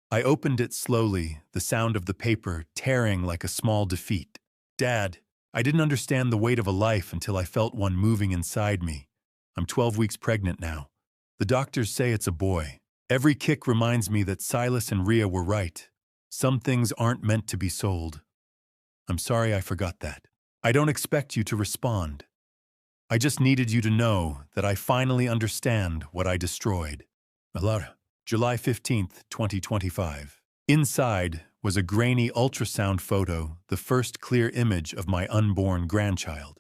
I opened it slowly, the sound of the paper tearing like a small defeat. Dad, I didn't understand the weight of a life until I felt one moving inside me. I'm 12 weeks pregnant now. The doctors say it's a boy. Every kick reminds me that Silas and Rhea were right. Some things aren't meant to be sold. I'm sorry I forgot that. I don't expect you to respond. I just needed you to know that I finally understand what I destroyed. Alara. July 15th, 2025. Inside was a grainy ultrasound photo, the first clear image of my unborn grandchild.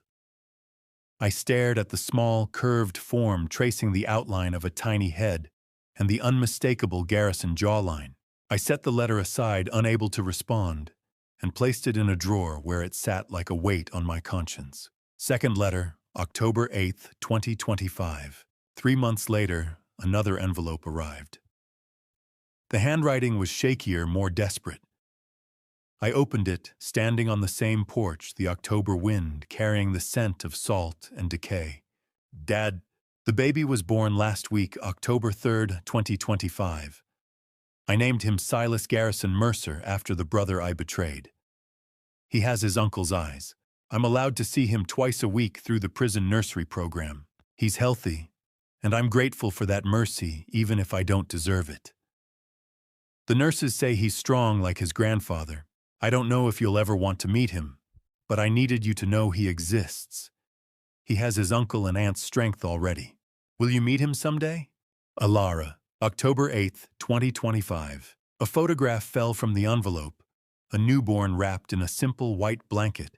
I stared at the small, curved form tracing the outline of a tiny head and the unmistakable Garrison jawline. I set the letter aside, unable to respond, and placed it in a drawer where it sat like a weight on my conscience. Second letter, October 8th, 2025. 3 months later, another envelope arrived. The handwriting was shakier, more desperate. I opened it, standing on the same porch, the October wind carrying the scent of salt and decay. Dad, the baby was born last week, October 3rd, 2025. I named him Silas Garrison Mercer after the brother I betrayed. He has his uncle's eyes. I'm allowed to see him twice a week through the prison nursery program. He's healthy, and I'm grateful for that mercy, even if I don't deserve it. The nurses say he's strong like his grandfather. I don't know if you'll ever want to meet him, but I needed you to know he exists. He has his uncle and aunt's strength already. Will you meet him someday? Alara, October 8th, 2025. A photograph fell from the envelope, a newborn wrapped in a simple white blanket,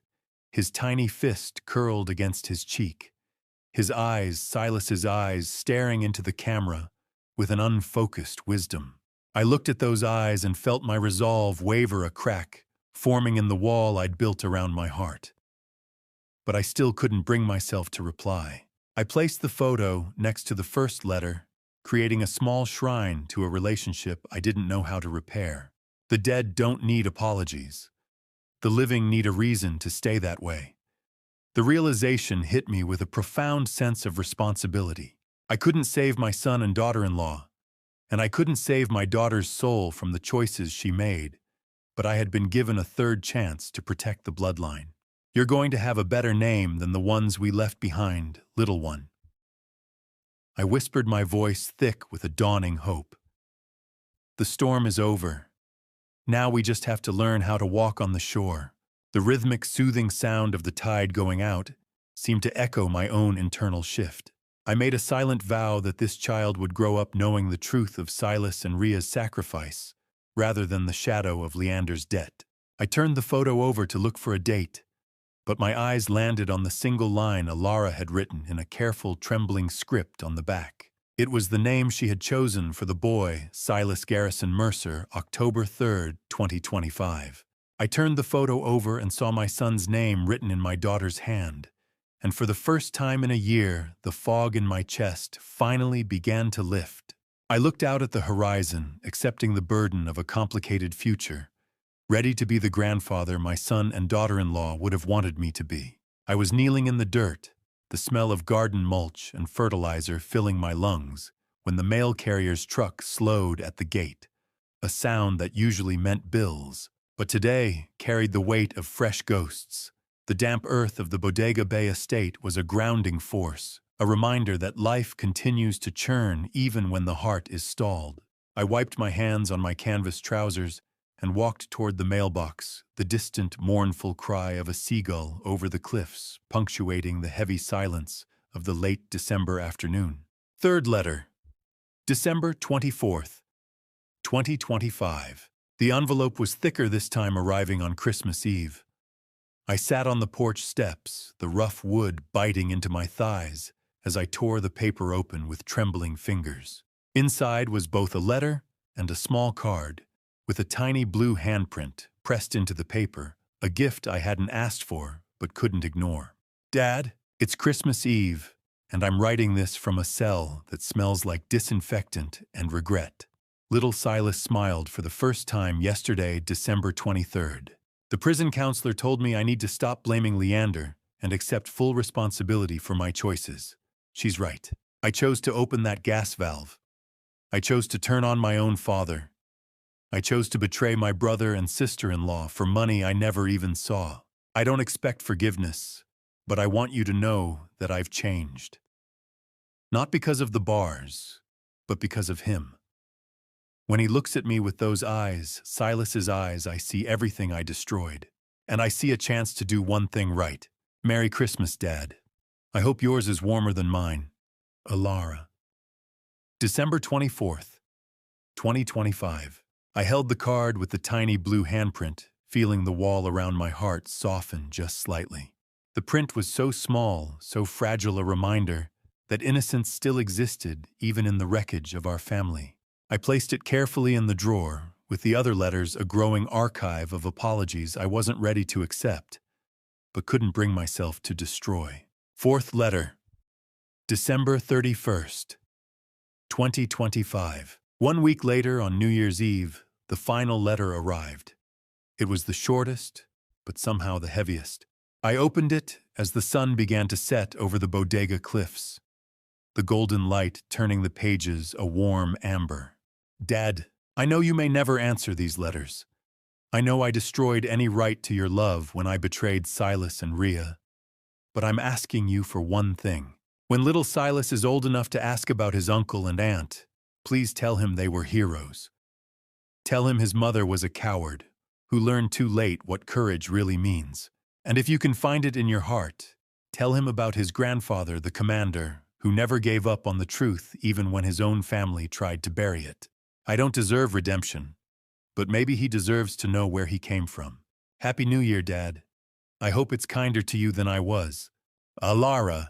his tiny fist curled against his cheek. His eyes, Silas's eyes, staring into the camera with an unfocused wisdom. I looked at those eyes and felt my resolve waver a crack, forming in the wall I'd built around my heart. But I still couldn't bring myself to reply. I placed the photo next to the first letter, creating a small shrine to a relationship I didn't know how to repair. The dead don't need apologies. The living need a reason to stay that way. The realization hit me with a profound sense of responsibility. I couldn't save my son and daughter-in-law, and I couldn't save my daughter's soul from the choices she made, but I had been given a third chance to protect the bloodline. You're going to have a better name than the ones we left behind, little one. I whispered, my voice thick with a dawning hope. The storm is over. Now we just have to learn how to walk on the shore. The rhythmic, soothing sound of the tide going out seemed to echo my own internal shift. I made a silent vow that this child would grow up knowing the truth of Silas and Rhea's sacrifice, rather than the shadow of Leander's debt. I turned the photo over to look for a date, but my eyes landed on the single line Alara had written in a careful, trembling script on the back. It was the name she had chosen for the boy, Silas Garrison Mercer, October 3rd, 2025. I turned the photo over and saw my son's name written in my daughter's hand, and for the first time in a year, the fog in my chest finally began to lift. I looked out at the horizon, accepting the burden of a complicated future, ready to be the grandfather my son and daughter-in-law would have wanted me to be. I was kneeling in the dirt, the smell of garden mulch and fertilizer filling my lungs, when the mail carrier's truck slowed at the gate, a sound that usually meant bills, but today carried the weight of fresh ghosts. The damp earth of the Bodega Bay estate was a grounding force, a reminder that life continues to churn even when the heart is stalled. I wiped my hands on my canvas trousers and walked toward the mailbox, the distant, mournful cry of a seagull over the cliffs punctuating the heavy silence of the late December afternoon. Third letter. December 24th, 2025. The envelope was thicker this time, arriving on Christmas Eve. I sat on the porch steps, the rough wood biting into my thighs as I tore the paper open with trembling fingers. Inside was both a letter and a small card, with a tiny blue handprint pressed into the paper, a gift I hadn't asked for but couldn't ignore. Dad, it's Christmas Eve, and I'm writing this from a cell that smells like disinfectant and regret. Little Silas smiled for the first time yesterday, December 23rd. The prison counselor told me I need to stop blaming Leander and accept full responsibility for my choices. She's right. I chose to open that gas valve. I chose to turn on my own father. I chose to betray my brother and sister-in-law for money I never even saw. I don't expect forgiveness, but I want you to know that I've changed. Not because of the bars, but because of him. When he looks at me with those eyes, Silas's eyes, I see everything I destroyed. And I see a chance to do one thing right. Merry Christmas, Dad. I hope yours is warmer than mine. Alara. December 24th, 2025. I held the card with the tiny blue handprint, feeling the wall around my heart soften just slightly. The print was so small, so fragile a reminder that innocence still existed even in the wreckage of our family. I placed it carefully in the drawer, with the other letters a growing archive of apologies I wasn't ready to accept, but couldn't bring myself to destroy. Fourth letter. December 31st, 2025. 1 week later, on New Year's Eve, the final letter arrived. It was the shortest, but somehow the heaviest. I opened it as the sun began to set over the Bodega cliffs, the golden light turning the pages a warm amber. Dad, I know you may never answer these letters. I know I destroyed any right to your love when I betrayed Silas and Rhea. But I'm asking you for one thing. When little Silas is old enough to ask about his uncle and aunt, please tell him they were heroes. Tell him his mother was a coward, who learned too late what courage really means. And if you can find it in your heart, tell him about his grandfather, the commander, who never gave up on the truth even when his own family tried to bury it. I don't deserve redemption, but maybe he deserves to know where he came from. Happy New Year, Dad. I hope it's kinder to you than I was. Alara.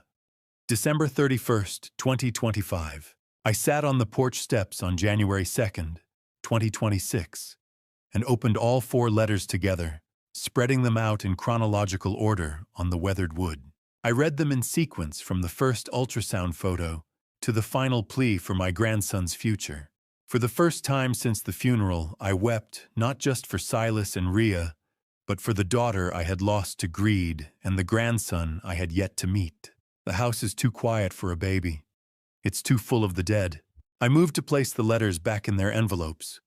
December 31st, 2025. I sat on the porch steps on January 2nd, 2026, and opened all 4 letters together, spreading them out in chronological order on the weathered wood. I read them in sequence from the first ultrasound photo to the final plea for my grandson's future. For the first time since the funeral, I wept not just for Silas and Rhea, but for the daughter I had lost to greed and the grandson I had yet to meet. The house is too quiet for a baby. It's too full of the dead. I moved to place the letters back in their envelopes,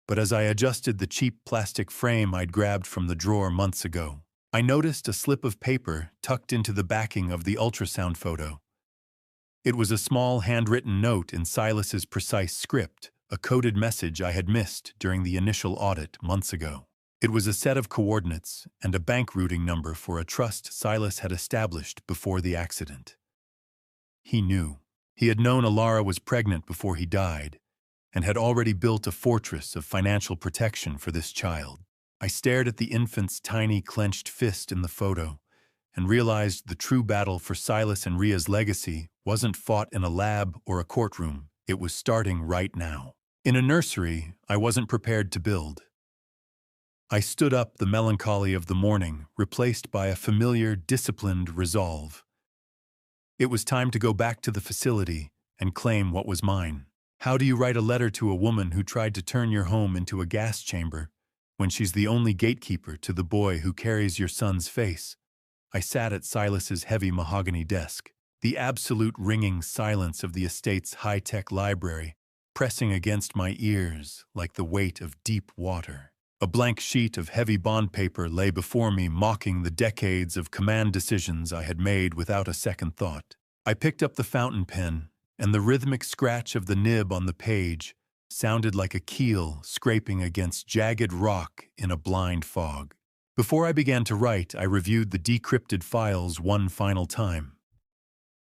but as I adjusted the cheap plastic frame I'd grabbed from the drawer months ago, I noticed a slip of paper tucked into the backing of the ultrasound photo. It was a small handwritten note in Silas's precise script, a coded message I had missed during the initial audit months ago. It was a set of coordinates and a bank routing number for a trust Silas had established before the accident. He knew. He had known Alara was pregnant before he died, and had already built a fortress of financial protection for this child. I stared at the infant's tiny clenched fist in the photo, and realized the true battle for Silas and Rhea's legacy wasn't fought in a lab or a courtroom. It was starting right now. In a nursery I wasn't prepared to build. I stood up, the melancholy of the morning replaced by a familiar, disciplined resolve. It was time to go back to the facility and claim what was mine. How do you write a letter to a woman who tried to turn your home into a gas chamber when she's the only gatekeeper to the boy who carries your son's face? I sat at Silas's heavy mahogany desk. the absolute ringing silence of the estate's high-tech library pressing against my ears like the weight of deep water. A blank sheet of heavy bond paper lay before me, mocking the decades of command decisions I had made without a second thought. I picked up the fountain pen, and the rhythmic scratch of the nib on the page sounded like a keel scraping against jagged rock in a blind fog. Before I began to write, I reviewed the decrypted files one final time.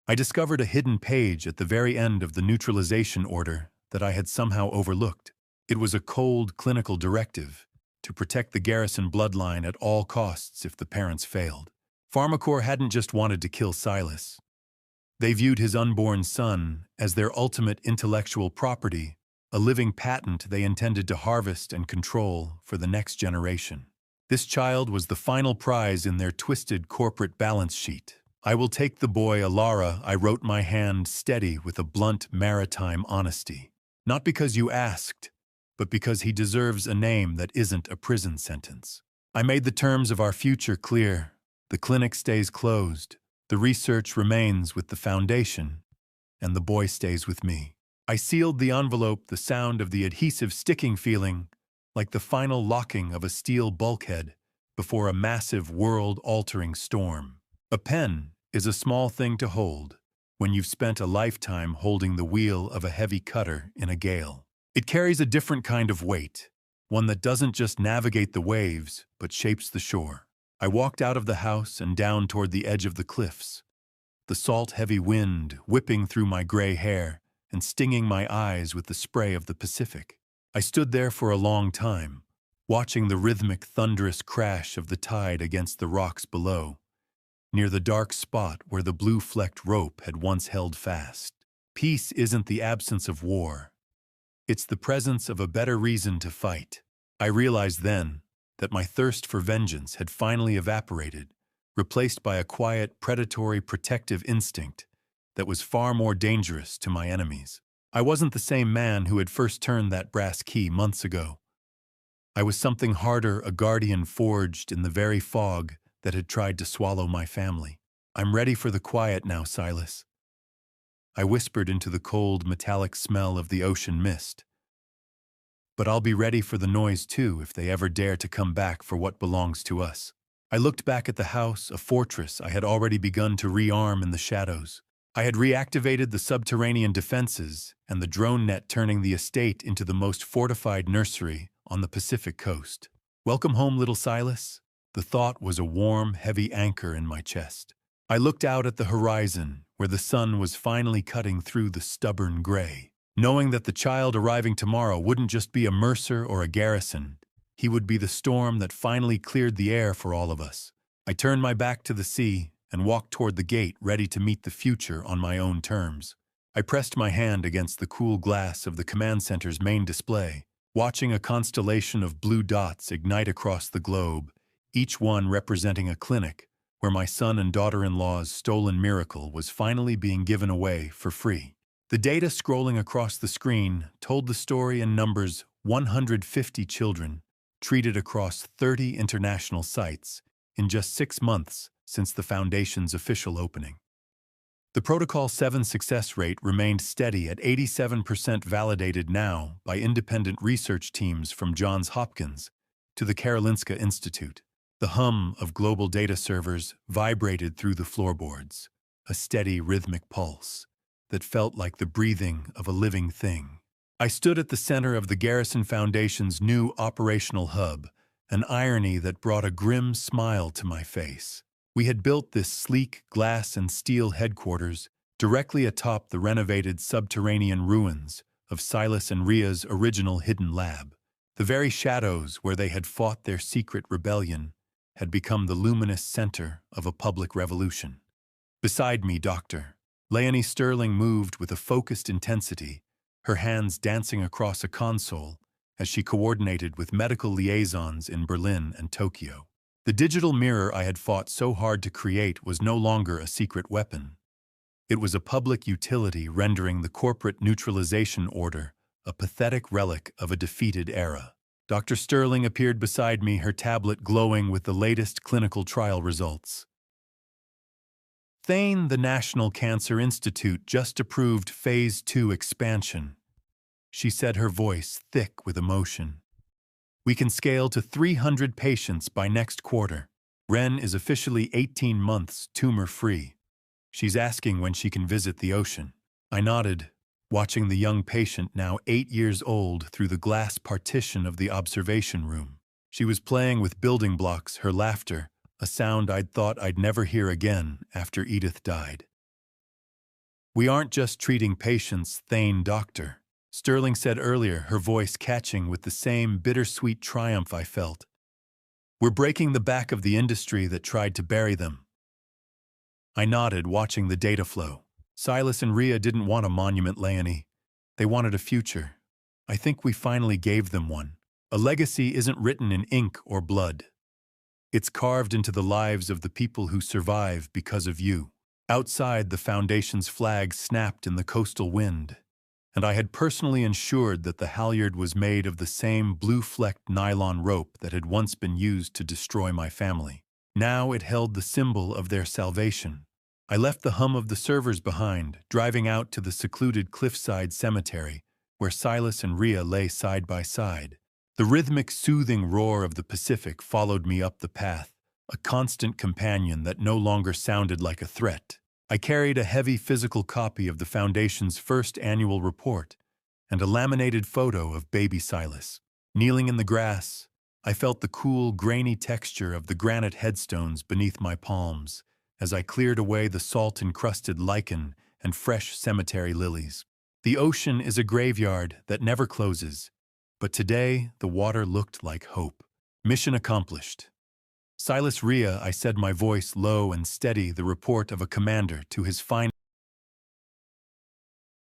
I discovered a hidden page at the very end of the neutralization order that I had somehow overlooked. It was a cold, clinical directive to protect the Garrison bloodline at all costs if the parents failed. Pharmacorp hadn't just wanted to kill Silas. They viewed his unborn son as their ultimate intellectual property, a living patent they intended to harvest and control for the next generation. This child was the final prize in their twisted corporate balance sheet. "I will take the boy, Alara," I wrote, my hand steady with a blunt maritime honesty. "Not because you asked, but because he deserves a name that isn't a prison sentence." I made the terms of our future clear. The clinic stays closed, the research remains with the foundation, and the boy stays with me. I sealed the envelope, the sound of the adhesive sticking feeling like the final locking of a steel bulkhead before a massive world-altering storm. A pen is a small thing to hold when you've spent a lifetime holding the wheel of a heavy cutter in a gale. It carries a different kind of weight, one that doesn't just navigate the waves, but shapes the shore. I walked out of the house and down toward the edge of the cliffs, the salt-heavy wind whipping through my gray hair and stinging my eyes with the spray of the Pacific. I stood there for a long time, watching the rhythmic, thunderous crash of the tide against the rocks below, near the dark spot where the blue-flecked rope had once held fast. Peace isn't the absence of war. It's the presence of a better reason to fight. I realized then that my thirst for vengeance had finally evaporated, replaced by a quiet, predatory, protective instinct that was far more dangerous to my enemies. I wasn't the same man who had first turned that brass key months ago. I was something harder, a guardian forged in the very fog that had tried to swallow my family. "I'm ready for the quiet now, Silas." I whispered into the cold, metallic smell of the ocean mist. "But I'll be ready for the noise too if they ever dare to come back for what belongs to us." I looked back at the house, a fortress I had already begun to rearm in the shadows. I had reactivated the subterranean defenses and the drone net, turning the estate into the most fortified nursery on the Pacific coast. "Welcome home, little Silas." The thought was a warm, heavy anchor in my chest. I looked out at the horizon, where the sun was finally cutting through the stubborn gray, knowing that the child arriving tomorrow wouldn't just be a Mercer or a Garrison. He would be the storm that finally cleared the air for all of us. I turned my back to the sea and walked toward the gate, ready to meet the future on my own terms. I pressed my hand against the cool glass of the command center's main display, watching a constellation of blue dots ignite across the globe, each one representing a clinic where my son and daughter-in-law's stolen miracle was finally being given away for free. The data scrolling across the screen told the story in numbers: 150 children treated across 30 international sites in just 6 months since the Foundation's official opening. The Protocol 7 success rate remained steady at 87%, validated now by independent research teams from Johns Hopkins to the Karolinska Institute. The hum of global data servers vibrated through the floorboards, a steady rhythmic pulse that felt like the breathing of a living thing. I stood at the center of the Garrison Foundation's new operational hub, an irony that brought a grim smile to my face. We had built this sleek glass and steel headquarters directly atop the renovated subterranean ruins of Silas and Ria's original hidden lab. The very shadows where they had fought their secret rebellion had become the luminous center of a public revolution. Beside me, Dr. Leonie Sterling moved with a focused intensity, her hands dancing across a console as she coordinated with medical liaisons in Berlin and Tokyo. The digital mirror I had fought so hard to create was no longer a secret weapon. It was a public utility, rendering the corporate neutralization order a pathetic relic of a defeated era. Dr. Sterling appeared beside me, her tablet glowing with the latest clinical trial results. Thane, the National Cancer Institute just approved Phase 2 expansion. She said, her voice thick with emotion. We can scale to 300 patients by next quarter. Ren is officially 18 months tumor-free. She's asking when she can visit the ocean. I nodded, watching the young patient, now 8 years old, through the glass partition of the observation room. She was playing with building blocks, her laughter, a sound I'd thought I'd never hear again after Edith died. We aren't just treating patients, Thane, doctor, Sterling said earlier, her voice catching with the same bittersweet triumph I felt. We're breaking the back of the industry that tried to bury them. I nodded, watching the data flow. Silas and Rhea didn't want a monument, Leonie. They wanted a future. I think we finally gave them one. A legacy isn't written in ink or blood. It's carved into the lives of the people who survive because of you. Outside, the Foundation's flag snapped in the coastal wind, and I had personally ensured that the halyard was made of the same blue-flecked nylon rope that had once been used to destroy my family. Now it held the symbol of their salvation. I left the hum of the servers behind, driving out to the secluded cliffside cemetery, where Silas and Rhea lay side by side. The rhythmic, soothing roar of the Pacific followed me up the path, a constant companion that no longer sounded like a threat. I carried a heavy physical copy of the Foundation's first annual report and a laminated photo of baby Silas. Kneeling in the grass, I felt the cool, grainy texture of the granite headstones beneath my palms as I cleared away the salt-encrusted lichen and fresh cemetery lilies. The ocean is a graveyard that never closes, but today the water looked like hope. Mission accomplished. Silas, Rhea, I said, my voice low and steady, the report of a commander to his final